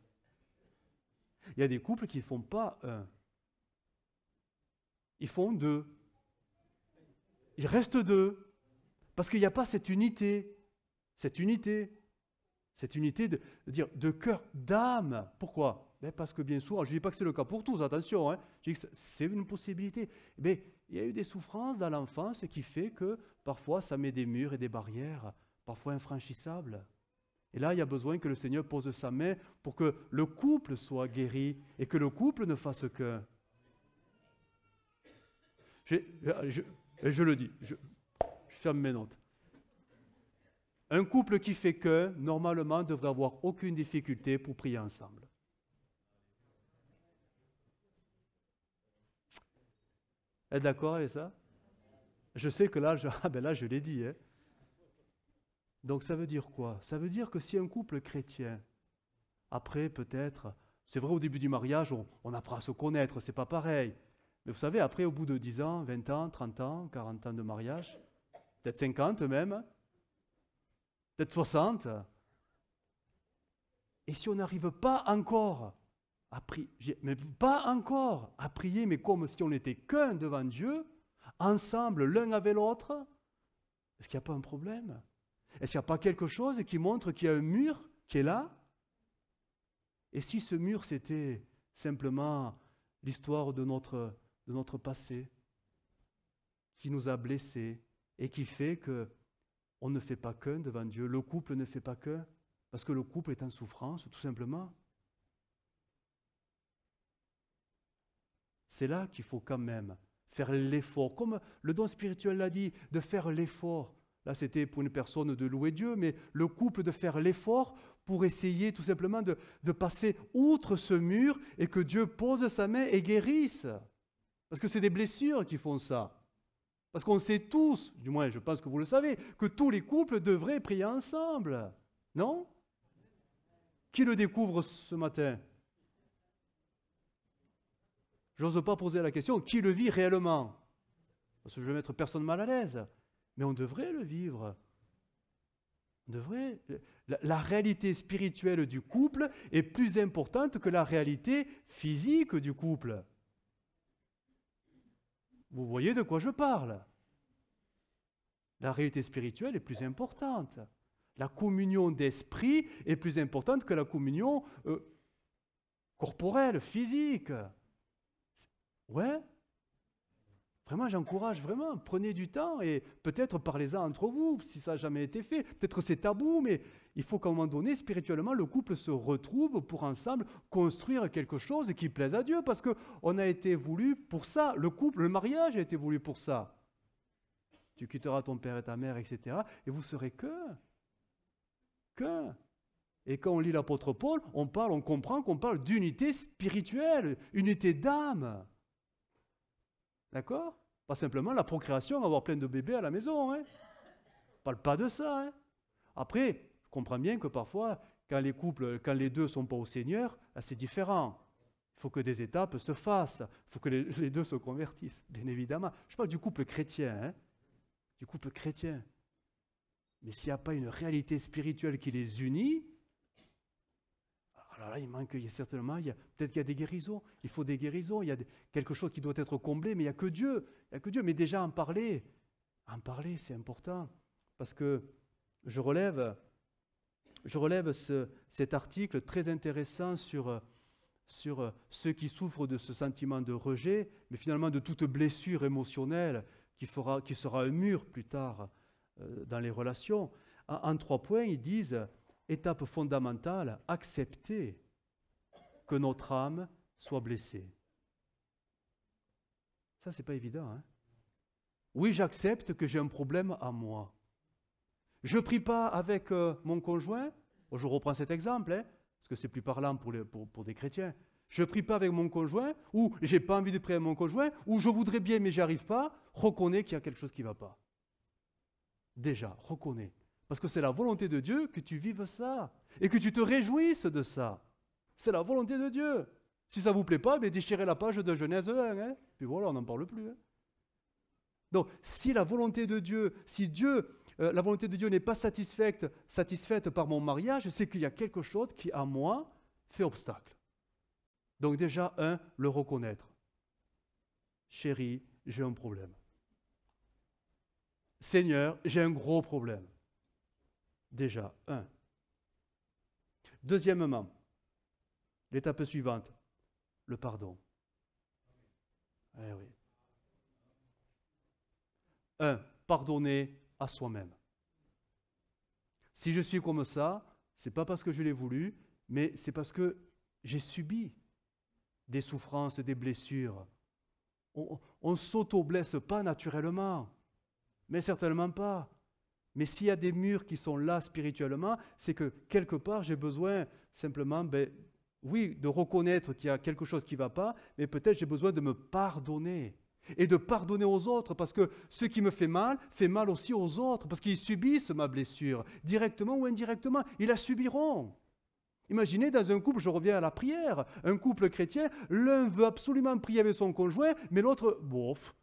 S1: Il y a des couples qui ne font pas un. Ils font deux. Il reste deux. Parce qu'il n'y a pas cette unité. Cette unité de dire de cœur, d'âme. Pourquoi? Parce que bien souvent, je ne dis pas que c'est le cas pour tous, attention, je dis que c'est une possibilité. Mais il y a eu des souffrances dans l'enfance qui fait que parfois ça met des murs et des barrières, parfois infranchissables. Et là, il y a besoin que le Seigneur pose sa main pour que le couple soit guéri et que le couple ne fasse qu'un. Je le dis, je ferme mes notes. Un couple qui fait qu'un, normalement, ne devrait avoir aucune difficulté pour prier ensemble. Êtes-vous d'accord avec ça? Je sais que là, je l'ai dit. Donc ça veut dire quoi? Ça veut dire que si un couple chrétien, après peut-être, c'est vrai au début du mariage, on apprend à se connaître, c'est pas pareil. Mais vous savez, après au bout de 10 ans, 20 ans, 30 ans, 40 ans de mariage, peut-être 50 même, peut-être 60, et si on n'arrive pas encore à prier, mais comme si on n'était qu'un devant Dieu, ensemble, l'un avec l'autre, est-ce qu'il n'y a pas un problème? Est-ce qu'il n'y a pas quelque chose qui montre qu'il y a un mur qui est là? Et si ce mur, c'était simplement l'histoire de notre passé, qui nous a blessés et qui fait qu'on ne fait pas qu'un devant Dieu, le couple ne fait pas qu'un, parce que le couple est en souffrance, tout simplement. C'est là qu'il faut quand même faire l'effort, comme le don spirituel l'a dit, de faire l'effort. Là, c'était pour une personne de louer Dieu, mais le couple de faire l'effort pour essayer tout simplement de passer outre ce mur et que Dieu pose sa main et guérisse. Parce que c'est des blessures qui font ça. Parce qu'on sait tous, du moins je pense que vous le savez, que tous les couples devraient prier ensemble. Non? Qui le découvre ce matin? J'ose pas poser la question, qui le vit réellement? Parce que je vais mettre personne mal à l'aise. Mais on devrait le vivre. On devrait. La réalité spirituelle du couple est plus importante que la réalité physique du couple. Vous voyez de quoi je parle? La réalité spirituelle est plus importante. La communion d'esprit est plus importante que la communion corporelle, physique. Ouais. Vraiment, j'encourage, vraiment, prenez du temps et peut-être parlez-en entre vous, si ça n'a jamais été fait. Peut-être c'est tabou, mais il faut qu'à un moment donné, spirituellement, le couple se retrouve pour ensemble construire quelque chose qui plaise à Dieu, parce qu'on a été voulu pour ça. Le couple, le mariage a été voulu pour ça. Tu quitteras ton père et ta mère, etc. Et vous serez qu'un. Et quand on lit l'apôtre Paul, on comprend qu'on parle d'unité spirituelle, unité d'âme. D'accord? Pas simplement la procréation, avoir plein de bébés à la maison. Hein? On ne parle pas de ça. Hein? Après, je comprends bien que parfois, quand les deux ne sont pas au Seigneur, c'est différent. Il faut que des étapes se fassent. Il faut que les deux se convertissent, bien évidemment. Je parle du couple chrétien. Hein? Du couple chrétien. Mais s'il n'y a pas une réalité spirituelle qui les unit, alors là, peut-être qu'il y a des guérisons, il faut des guérisons, il y a quelque chose qui doit être comblé, mais il n'y a que Dieu. Mais déjà en parler, c'est important. Parce que je relève cet article très intéressant sur ceux qui souffrent de ce sentiment de rejet, mais finalement de toute blessure émotionnelle qui sera un mur plus tard dans les relations. En 3 points, ils disent... Étape fondamentale, accepter que notre âme soit blessée. Ça, c'est pas évident. Hein? Oui, j'accepte que j'ai un problème à moi. Je ne prie pas avec mon conjoint. Je reprends cet exemple, hein, parce que c'est plus parlant pour des chrétiens. Je ne prie pas avec mon conjoint, ou je n'ai pas envie de prier avec mon conjoint, ou je voudrais bien mais j'y arrive pas. Reconnais qu'il y a quelque chose qui ne va pas. Déjà, reconnais. Parce que c'est la volonté de Dieu que tu vives ça et que tu te réjouisses de ça. C'est la volonté de Dieu. Si ça ne vous plaît pas, déchirez la page de Genèse 1. Hein, puis voilà, on n'en parle plus. Hein. Donc, si la volonté de Dieu, la volonté de Dieu n'est pas satisfaite par mon mariage, c'est qu'il y a quelque chose qui, à moi, fait obstacle. Donc déjà, le reconnaître. Chérie, j'ai un problème. Seigneur, j'ai un gros problème. Déjà, 1. Deuxièmement, l'étape suivante, le pardon. Eh oui. 1. Pardonner à soi-même. Si je suis comme ça, ce n'est pas parce que je l'ai voulu, mais c'est parce que j'ai subi des souffrances, des blessures. On ne s'auto-blesse pas naturellement, mais certainement pas. Mais s'il y a des murs qui sont là spirituellement, c'est que quelque part, j'ai besoin simplement, oui, de reconnaître qu'il y a quelque chose qui ne va pas, mais peut-être j'ai besoin de me pardonner. Et de pardonner aux autres, parce que ce qui me fait mal aussi aux autres, parce qu'ils subissent ma blessure, directement ou indirectement. Ils la subiront. Imaginez dans un couple, je reviens à la prière, un couple chrétien, l'un veut absolument prier avec son conjoint, mais l'autre, bof.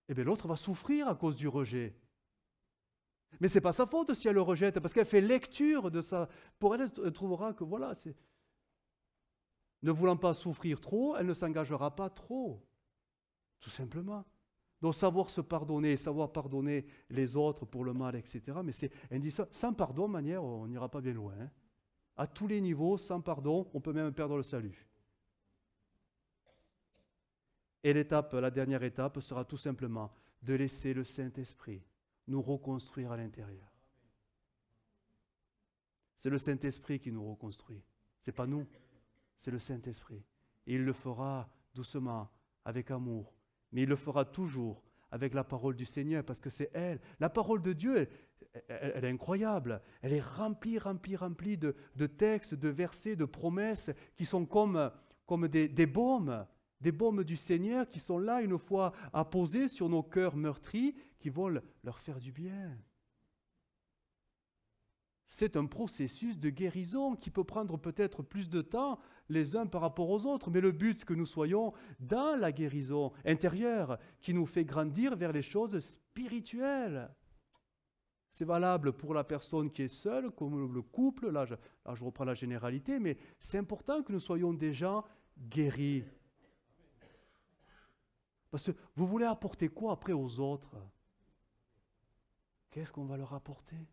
S1: Eh bien, l'autre va souffrir à cause du rejet. Mais ce n'est pas sa faute si elle le rejette, parce qu'elle fait lecture de ça. Pour elle, elle trouvera que voilà, ne voulant pas souffrir trop, elle ne s'engagera pas trop. Tout simplement. Donc savoir se pardonner, savoir pardonner les autres pour le mal, etc. Mais elle dit ça, sans pardon, manière, on n'ira pas bien loin. Hein. À tous les niveaux, sans pardon, on peut même perdre le salut. Et la dernière étape sera tout simplement de laisser le Saint-Esprit nous reconstruire à l'intérieur. C'est le Saint-Esprit qui nous reconstruit. Ce n'est pas nous, c'est le Saint-Esprit. Et il le fera doucement, avec amour. Mais il le fera toujours avec la parole du Seigneur, parce que c'est elle. La parole de Dieu, elle est incroyable. Elle est remplie de textes, de versets, de promesses qui sont comme des baumes. Des baumes du Seigneur qui sont là une fois apposés sur nos cœurs meurtris, qui vont leur faire du bien. C'est un processus de guérison qui peut prendre peut-être plus de temps les uns par rapport aux autres, mais le but, c'est que nous soyons dans la guérison intérieure qui nous fait grandir vers les choses spirituelles. C'est valable pour la personne qui est seule, comme le couple, là je reprends la généralité, mais c'est important que nous soyons des gens guéris. Parce que vous voulez apporter quoi après aux autres? qu'est-ce qu'on va leur apporter?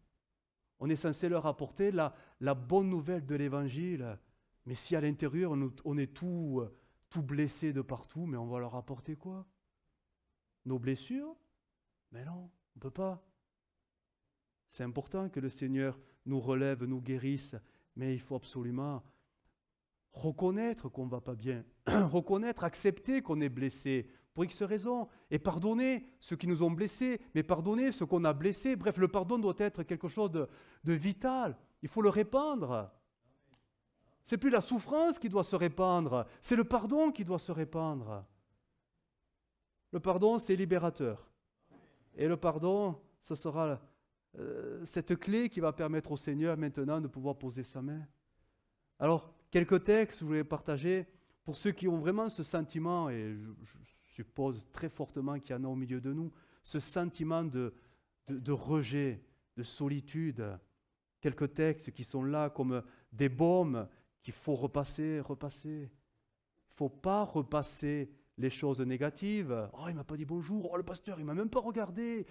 S1: On est censé leur apporter la bonne nouvelle de l'Évangile. Mais si à l'intérieur, on est tout blessé de partout, mais on va leur apporter quoi? Nos blessures? Mais non, on ne peut pas. C'est important que le Seigneur nous relève, nous guérisse, mais il faut absolument reconnaître qu'on ne va pas bien, reconnaître, accepter qu'on est blessé pour X raisons, et pardonner ceux qui nous ont blessés, mais pardonner ceux qu'on a blessés. Bref, le pardon doit être quelque chose de vital. Il faut le répandre. C'est plus la souffrance qui doit se répandre, c'est le pardon qui doit se répandre. Le pardon, c'est libérateur. Et le pardon, ce sera cette clé qui va permettre au Seigneur maintenant de pouvoir poser sa main. Alors, quelques textes que je voulais partager pour ceux qui ont vraiment ce sentiment, et je suppose très fortement qu'il y en a au milieu de nous, ce sentiment de rejet, de solitude. Quelques textes qui sont là comme des baumes qu'il faut repasser. Il ne faut pas repasser les choses négatives. Oh, il ne m'a pas dit bonjour. Oh, le pasteur, il ne m'a même pas regardé.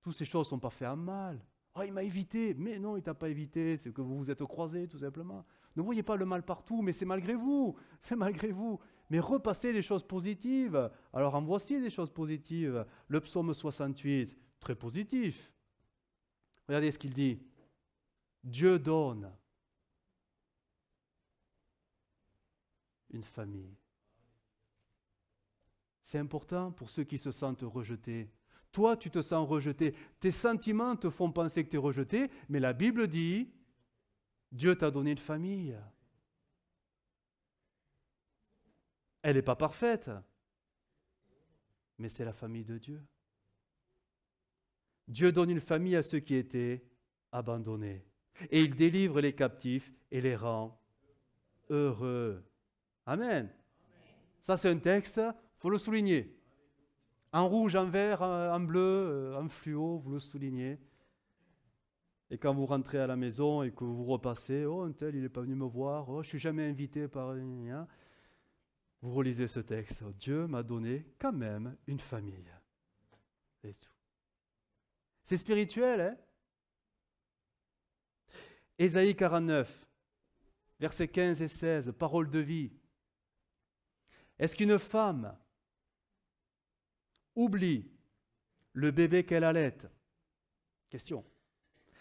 S1: Toutes ces choses ne sont pas faites en mal. Oh, il m'a évité. Mais non, il ne t'a pas évité. C'est que vous vous êtes croisés, tout simplement. Ne voyez pas le mal partout, mais c'est malgré vous. C'est malgré vous. Mais repassez les choses positives. Alors, en voici des choses positives. Le psaume 68, très positif. Regardez ce qu'il dit. Dieu donne une famille. C'est important pour ceux qui se sentent rejetés. Toi, tu te sens rejeté. Tes sentiments te font penser que tu es rejeté, mais la Bible dit, Dieu t'a donné une famille. Elle n'est pas parfaite, mais c'est la famille de Dieu. Dieu donne une famille à ceux qui étaient abandonnés. Et il délivre les captifs et les rend heureux. Amen. Ça, c'est un texte, il faut le souligner. En rouge, en vert, en bleu, en fluo, vous le soulignez. Et quand vous rentrez à la maison et que vous repassez, oh, un tel, il n'est pas venu me voir, oh, je ne suis jamais invité par... Vous relisez ce texte. Dieu m'a donné quand même une famille. C'est tout. C'est spirituel, hein? Ésaïe 49, versets 15 et 16, parole de vie. Est-ce qu'une femme oublie le bébé qu'elle allait? Question.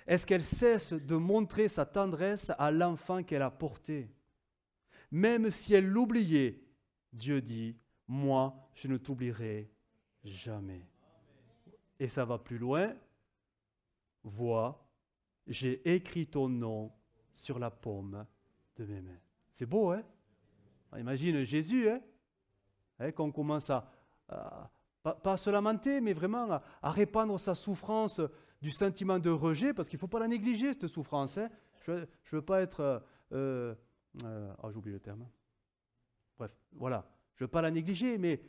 S1: Est-ce qu'elle cesse de montrer sa tendresse à l'enfant qu'elle a porté? Même si elle l'oubliait, Dieu dit, moi, je ne t'oublierai jamais. Et ça va plus loin. Vois, j'ai écrit ton nom sur la paume de mes mains. C'est beau, hein? Imagine Jésus, hein, qu'on commence pas à se lamenter, mais vraiment à répandre sa souffrance du sentiment de rejet, parce qu'il ne faut pas la négliger, cette souffrance. Hein. Je ne veux pas être... j'oublie le terme. Bref, voilà. Je ne veux pas la négliger, mais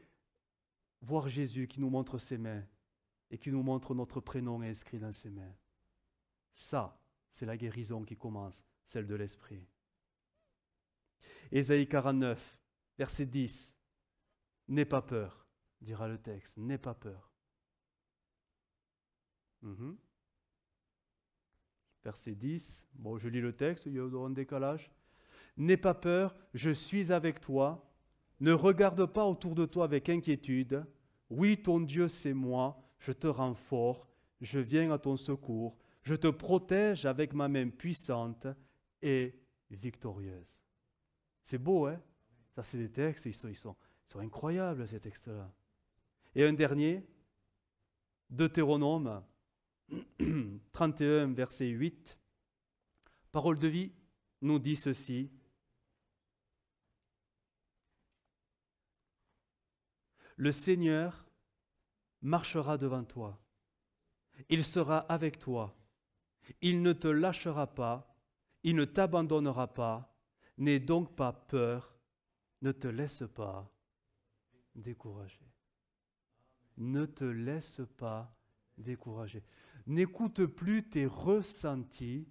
S1: voir Jésus qui nous montre ses mains et qui nous montre notre prénom inscrit dans ses mains. Ça, c'est la guérison qui commence, celle de l'esprit. Ésaïe 49, verset 10. N'aie pas peur, dira le texte, n'aie pas peur. Verset 10, bon, je lis le texte, il y a un décalage. N'aie pas peur, je suis avec toi. Ne regarde pas autour de toi avec inquiétude. Oui, ton Dieu, c'est moi. Je te rends fort. Je viens à ton secours. Je te protège avec ma main puissante et victorieuse. C'est beau, hein? Ça, c'est des textes, ils sont incroyables, ces textes-là. Et un dernier, Deutéronome 31, verset 8. Parole de vie nous dit ceci. Le Seigneur marchera devant toi. Il sera avec toi. Il ne te lâchera pas. Il ne t'abandonnera pas. N'aie donc pas peur. Ne te laisse pas décourager. Ne te laisse pas décourager. N'écoute plus tes ressentis.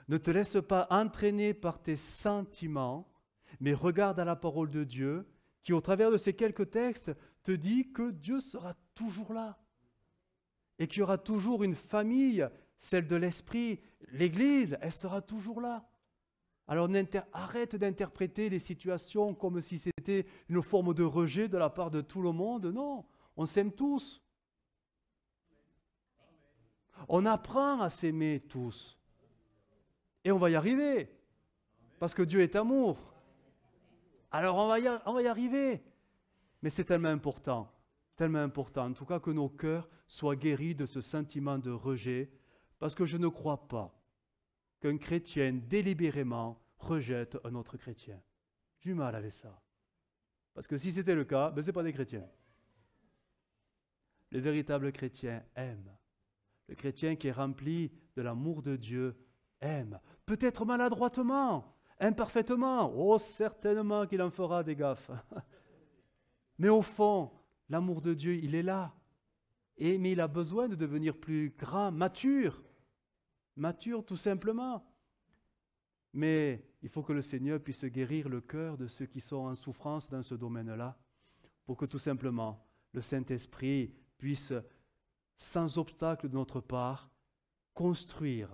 S1: Ne te laisse pas entraîner par tes sentiments, mais regarde à la parole de Dieu qui, au travers de ces quelques textes, te dit que Dieu sera toujours là. et qu'il y aura toujours une famille, celle de l'Esprit. L'Église, elle sera toujours là. Alors arrête d'interpréter les situations comme si c'était une forme de rejet de la part de tout le monde. Non, on s'aime tous. On apprend à s'aimer tous. Et on va y arriver. Parce que Dieu est amour. Alors on va y arriver. Mais c'est tellement important, en tout cas que nos cœurs soient guéris de ce sentiment de rejet, parce que je ne crois pas qu'un chrétien délibérément rejette un autre chrétien. J'ai du mal avec ça. Parce que si c'était le cas, ce n'est pas des chrétiens. Le véritable chrétien aime. Le chrétien qui est rempli de l'amour de Dieu aime. Peut-être maladroitement, imparfaitement. Oh, certainement qu'il en fera des gaffes. Mais au fond, l'amour de Dieu, il est là. Mais il a besoin de devenir plus grand, mature. Mature tout simplement. Mais il faut que le Seigneur puisse guérir le cœur de ceux qui sont en souffrance dans ce domaine-là, pour que tout simplement le Saint-Esprit puisse, sans obstacle de notre part, construire,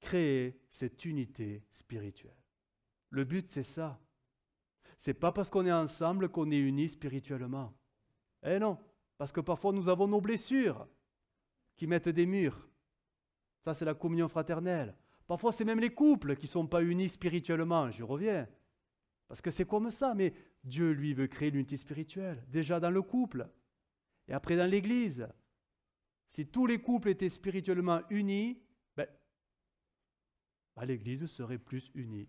S1: créer cette unité spirituelle. Le but, c'est ça. Ce n'est pas parce qu'on est ensemble qu'on est unis spirituellement. Eh non, parce que parfois nous avons nos blessures qui mettent des murs. Ça, c'est la communion fraternelle. Parfois, c'est même les couples qui ne sont pas unis spirituellement. J'y reviens. Parce que c'est comme ça. Mais Dieu, lui, veut créer l'unité spirituelle. Déjà dans le couple. Et après dans l'Église. Si tous les couples étaient spirituellement unis, l'Église serait plus unie.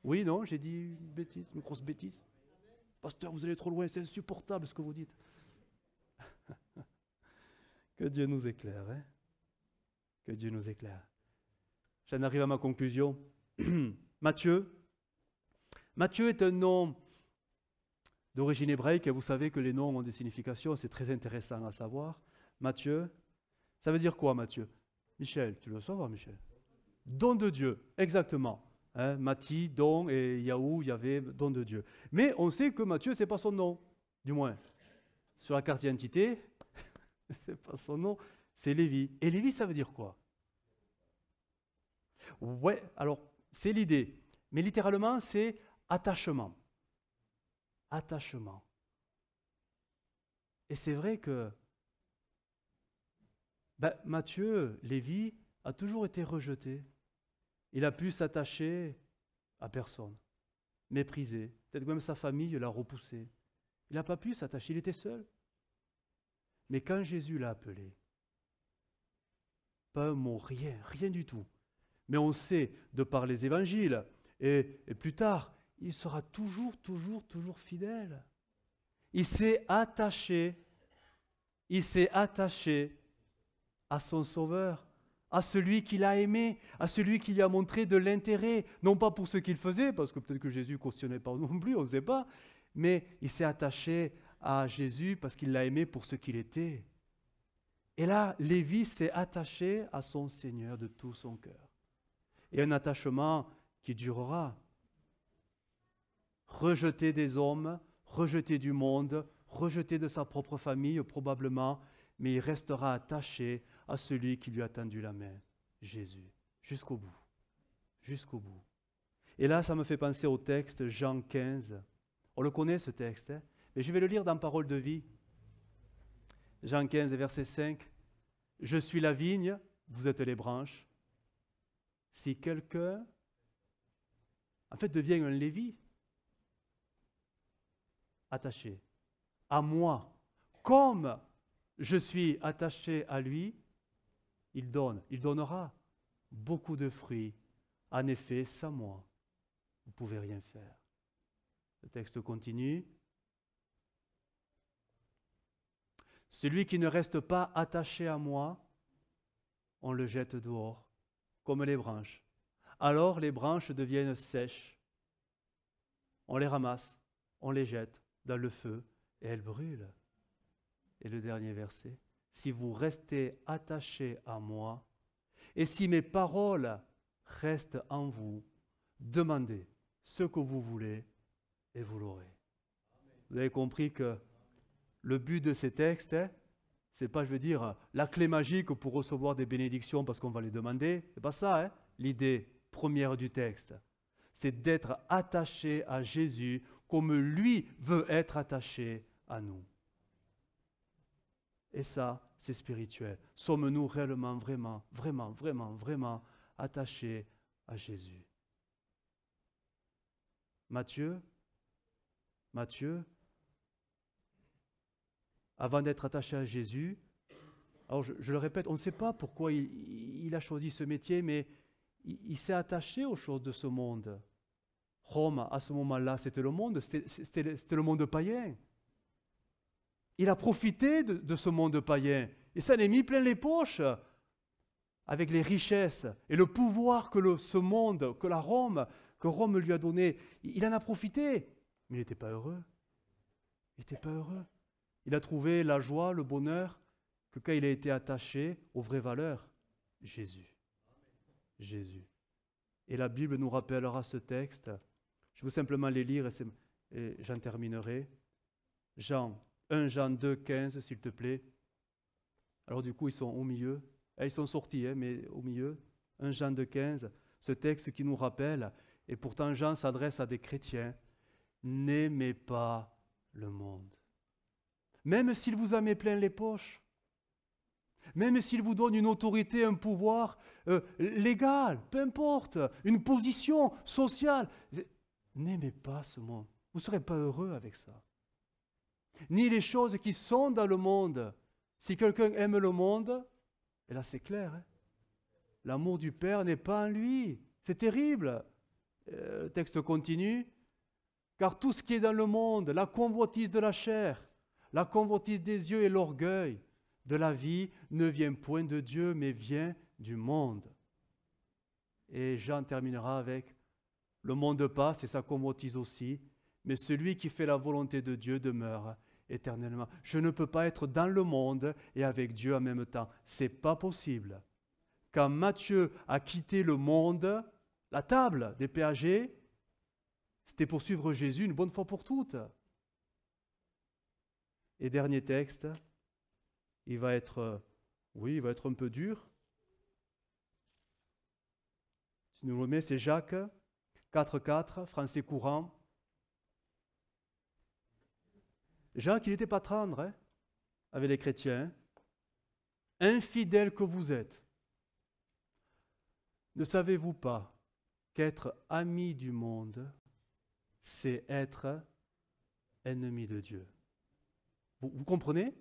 S1: Oui, non, j'ai dit une bêtise, une grosse bêtise. Pasteur, vous allez trop loin, c'est insupportable ce que vous dites. Que Dieu nous éclaire, hein? Que Dieu nous éclaire. J'en arrive à ma conclusion. Matthieu. Matthieu est un nom d'origine hébraïque. Vous savez que les noms ont des significations, c'est très intéressant à savoir. Matthieu, ça veut dire quoi, Matthieu? Michel, tu le savoir, Michel? Don de Dieu, exactement. Hein, Matthieu, don, et Yahou, Yahvé, don de Dieu. Mais on sait que Matthieu, ce n'est pas son nom, du moins. Sur la carte d'identité, ce n'est pas son nom, c'est Lévi. Et Lévi, ça veut dire quoi? Ouais, alors, c'est l'idée. Mais littéralement, c'est attachement. Attachement. Et c'est vrai que Matthieu, Lévi, a toujours été rejeté. Il a pu s'attacher à personne, méprisé. Peut-être même sa famille l'a repoussé. Il n'a pas pu s'attacher, il était seul. Mais quand Jésus l'a appelé, pas un mot, rien du tout. Mais on sait, de par les évangiles, et plus tard, il sera toujours fidèle. Il s'est attaché à son Sauveur, à celui qu'il a aimé, à celui qui lui a montré de l'intérêt, non pas pour ce qu'il faisait, parce que peut-être que Jésus ne cautionnait pas non plus, on ne sait pas, mais il s'est attaché à Jésus parce qu'il l'a aimé pour ce qu'il était. Et là, Lévi s'est attaché à son Seigneur de tout son cœur. Et un attachement qui durera. Rejeté des hommes, rejeté du monde, rejeté de sa propre famille probablement, mais il restera attaché à celui qui lui a tendu la main, Jésus, jusqu'au bout. Jusqu'au bout. Et là, ça me fait penser au texte Jean 15. On le connaît ce texte, hein, mais je vais le lire dans Parole de vie. Jean 15, verset 5. « Je suis la vigne, vous êtes les branches. Si quelqu'un, en fait, devient un Lévi, attaché à moi, comme je suis attaché à lui, il donnera beaucoup de fruits. En effet, sans moi, vous ne pouvez rien faire. » Le texte continue. « Celui qui ne reste pas attaché à moi, on le jette dehors, comme les branches. Alors les branches deviennent sèches. On les ramasse, on les jette dans le feu et elles brûlent. » Et le dernier verset. « Si vous restez attachés à moi, et si mes paroles restent en vous, demandez ce que vous voulez et vous l'aurez. » Vous avez compris que le but de ces textes, Ce n'est pas, je veux dire, la clé magique pour recevoir des bénédictions parce qu'on va les demander. Ce n'est pas ça, hein, l'idée première du texte. C'est d'être attaché à Jésus comme lui veut être attaché à nous. Et ça, c'est spirituel. Sommes-nous réellement, vraiment attachés à Jésus? Matthieu, avant d'être attaché à Jésus, alors je le répète, on ne sait pas pourquoi il a choisi ce métier, mais il s'est attaché aux choses de ce monde. Rome, à ce moment-là, c'était le monde, c'était le monde païen. Il a profité de ce monde païen et ça en est mis plein les poches avec les richesses et le pouvoir que ce monde, que Rome lui a donné. Il en a profité, mais il n'était pas heureux. Il n'était pas heureux. Il a trouvé la joie, le bonheur que quand il a été attaché aux vraies valeurs, Jésus. Jésus. Et la Bible nous rappellera ce texte. Je veux simplement les lire et j'en terminerai. 1 Jean 2, 15, s'il te plaît. Alors du coup, ils sont au milieu. Ils sont sortis, mais au milieu. 1 Jean 2, 15, ce texte qui nous rappelle, et pourtant Jean s'adresse à des chrétiens, n'aimez pas le monde. Même s'il vous en met plein les poches, même s'il vous donne une autorité, un pouvoir légal, peu importe, une position sociale, n'aimez pas ce monde. Vous ne serez pas heureux avec ça. Ni les choses qui sont dans le monde. Si quelqu'un aime le monde, et là c'est clair, hein, l'amour du Père n'est pas en lui. C'est terrible. Le texte continue. Car tout ce qui est dans le monde, la convoitise de la chair, la convoitise des yeux et l'orgueil de la vie ne vient point de Dieu, mais vient du monde. Et Jean terminera avec le monde passe et sa convoitise aussi, mais celui qui fait la volonté de Dieu demeure éternellement. Je ne peux pas être dans le monde et avec Dieu en même temps. Ce n'est pas possible. Quand Matthieu a quitté le monde, la table des péagers, c'était pour suivre Jésus une bonne fois pour toutes. Et dernier texte, il va être un peu dur. Si nous le mettons, c'est Jacques 4,4, français courant. Jacques, il n'était pas tendre avec les chrétiens. Infidèles que vous êtes, ne savez-vous pas qu'être ami du monde, c'est être ennemi de Dieu? Vous comprenez?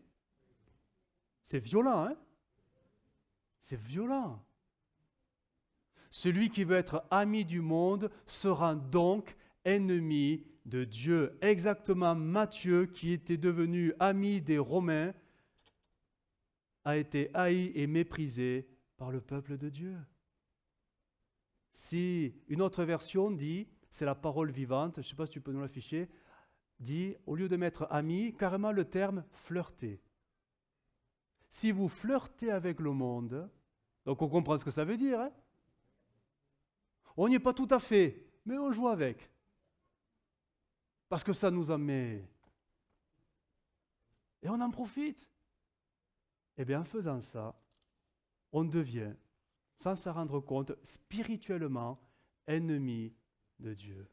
S1: C'est violent, hein? C'est violent. Celui qui veut être ami du monde sera donc ennemi de Dieu. Exactement, Matthieu, qui était devenu ami des Romains, a été haï et méprisé par le peuple de Dieu. Si une autre version dit, c'est la parole vivante, je ne sais pas si tu peux nous l'afficher, dit, au lieu de mettre ami, carrément le terme flirter. Si vous flirtez avec le monde, donc on comprend ce que ça veut dire, hein? On n'y est pas tout à fait, mais on joue avec. Parce que ça nous en met. Et on en profite. Eh bien, en faisant ça, on devient, sans s'en rendre compte, spirituellement ennemi de Dieu.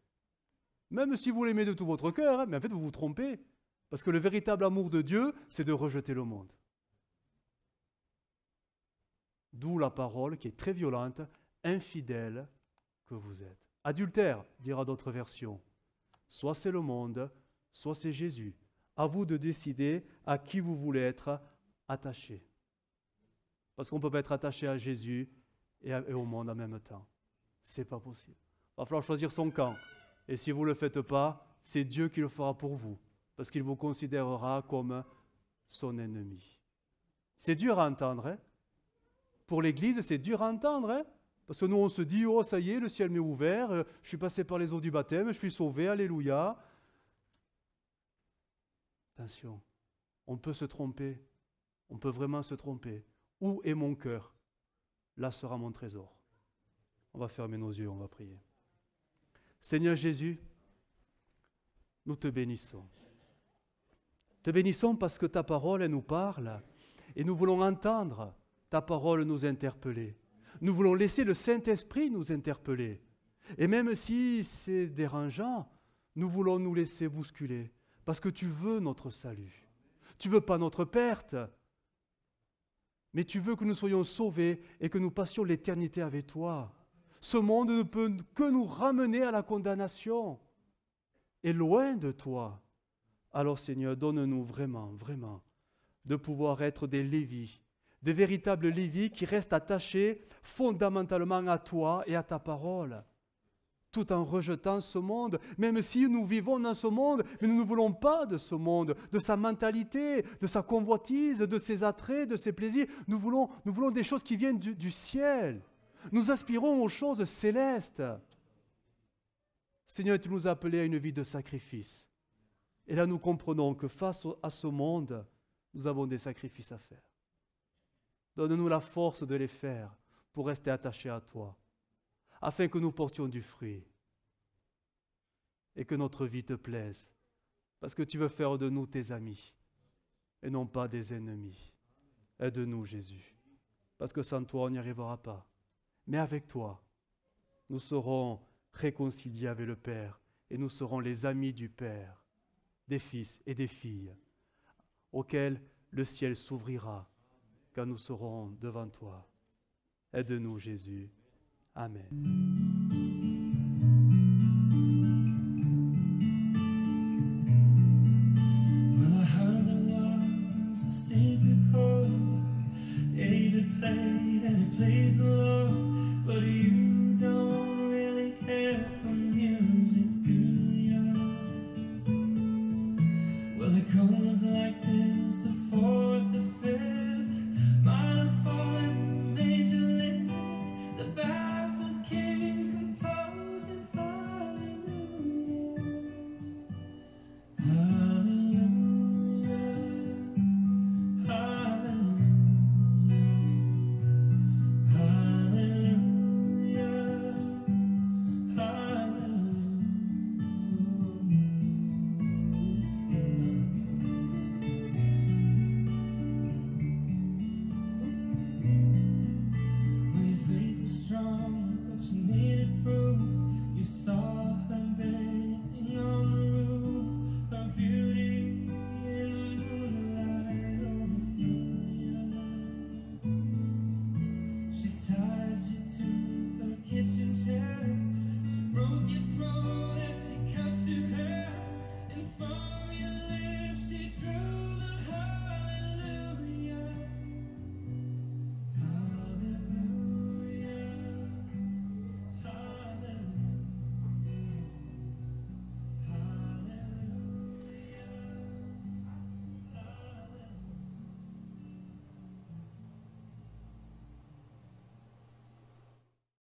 S1: Même si vous l'aimez de tout votre cœur, hein, mais en fait, vous vous trompez. Parce que le véritable amour de Dieu, c'est de rejeter le monde. D'où la parole qui est très violente, infidèle que vous êtes. Adultère, dira d'autres versions. Soit c'est le monde, soit c'est Jésus. À vous de décider à qui vous voulez être attaché. Parce qu'on ne peut pas être attaché à Jésus et au monde en même temps. Ce n'est pas possible. Il va falloir choisir son camp. Et si vous ne le faites pas, c'est Dieu qui le fera pour vous. Parce qu'il vous considérera comme son ennemi. C'est dur à entendre, hein? Pour l'Église, c'est dur à entendre, hein? Parce que nous, on se dit, oh, ça y est, le ciel m'est ouvert, je suis passé par les eaux du baptême, je suis sauvé, alléluia. Attention, on peut se tromper, on peut vraiment se tromper. Où est mon cœur? Là sera mon trésor. On va fermer nos yeux, on va prier. Seigneur Jésus, nous te bénissons. Te bénissons parce que ta parole, elle nous parle Et nous voulons entendre ta parole nous interpeller. Nous voulons laisser le Saint-Esprit nous interpeller. Et même si c'est dérangeant, nous voulons nous laisser bousculer. Parce que tu veux notre salut. Tu ne veux pas notre perte. Mais tu veux que nous soyons sauvés et que nous passions l'éternité avec toi. Ce monde ne peut que nous ramener à la condamnation. Et loin de toi. Alors Seigneur, donne-nous vraiment, vraiment, de pouvoir être des Lévis, de véritables Lévis qui restent attachés fondamentalement à toi et à ta parole, tout en rejetant ce monde, même si nous vivons dans ce monde, mais nous ne voulons pas de ce monde, de sa mentalité, de sa convoitise, de ses attraits, de ses plaisirs. Nous voulons des choses qui viennent du ciel. Nous aspirons aux choses célestes. Seigneur, tu nous as appelés à une vie de sacrifice. Et là, nous comprenons que face à ce monde, nous avons des sacrifices à faire. Donne-nous la force de les faire pour rester attachés à toi, afin que nous portions du fruit et que notre vie te plaise, parce que tu veux faire de nous tes amis et non pas des ennemis. Aide-nous, Jésus, parce que sans toi, on n'y arrivera pas. Mais avec toi, nous serons réconciliés avec le Père et nous serons les amis du Père, des fils et des filles, auxquels le ciel s'ouvrira quand nous serons devant toi. Aide-nous, Jésus. Amen.
S2: Well, I heard there was a secret chord David played and it pleased the Lord, but you don't really care for music, do ya? Well, it goes like this: the fourth, the fifth,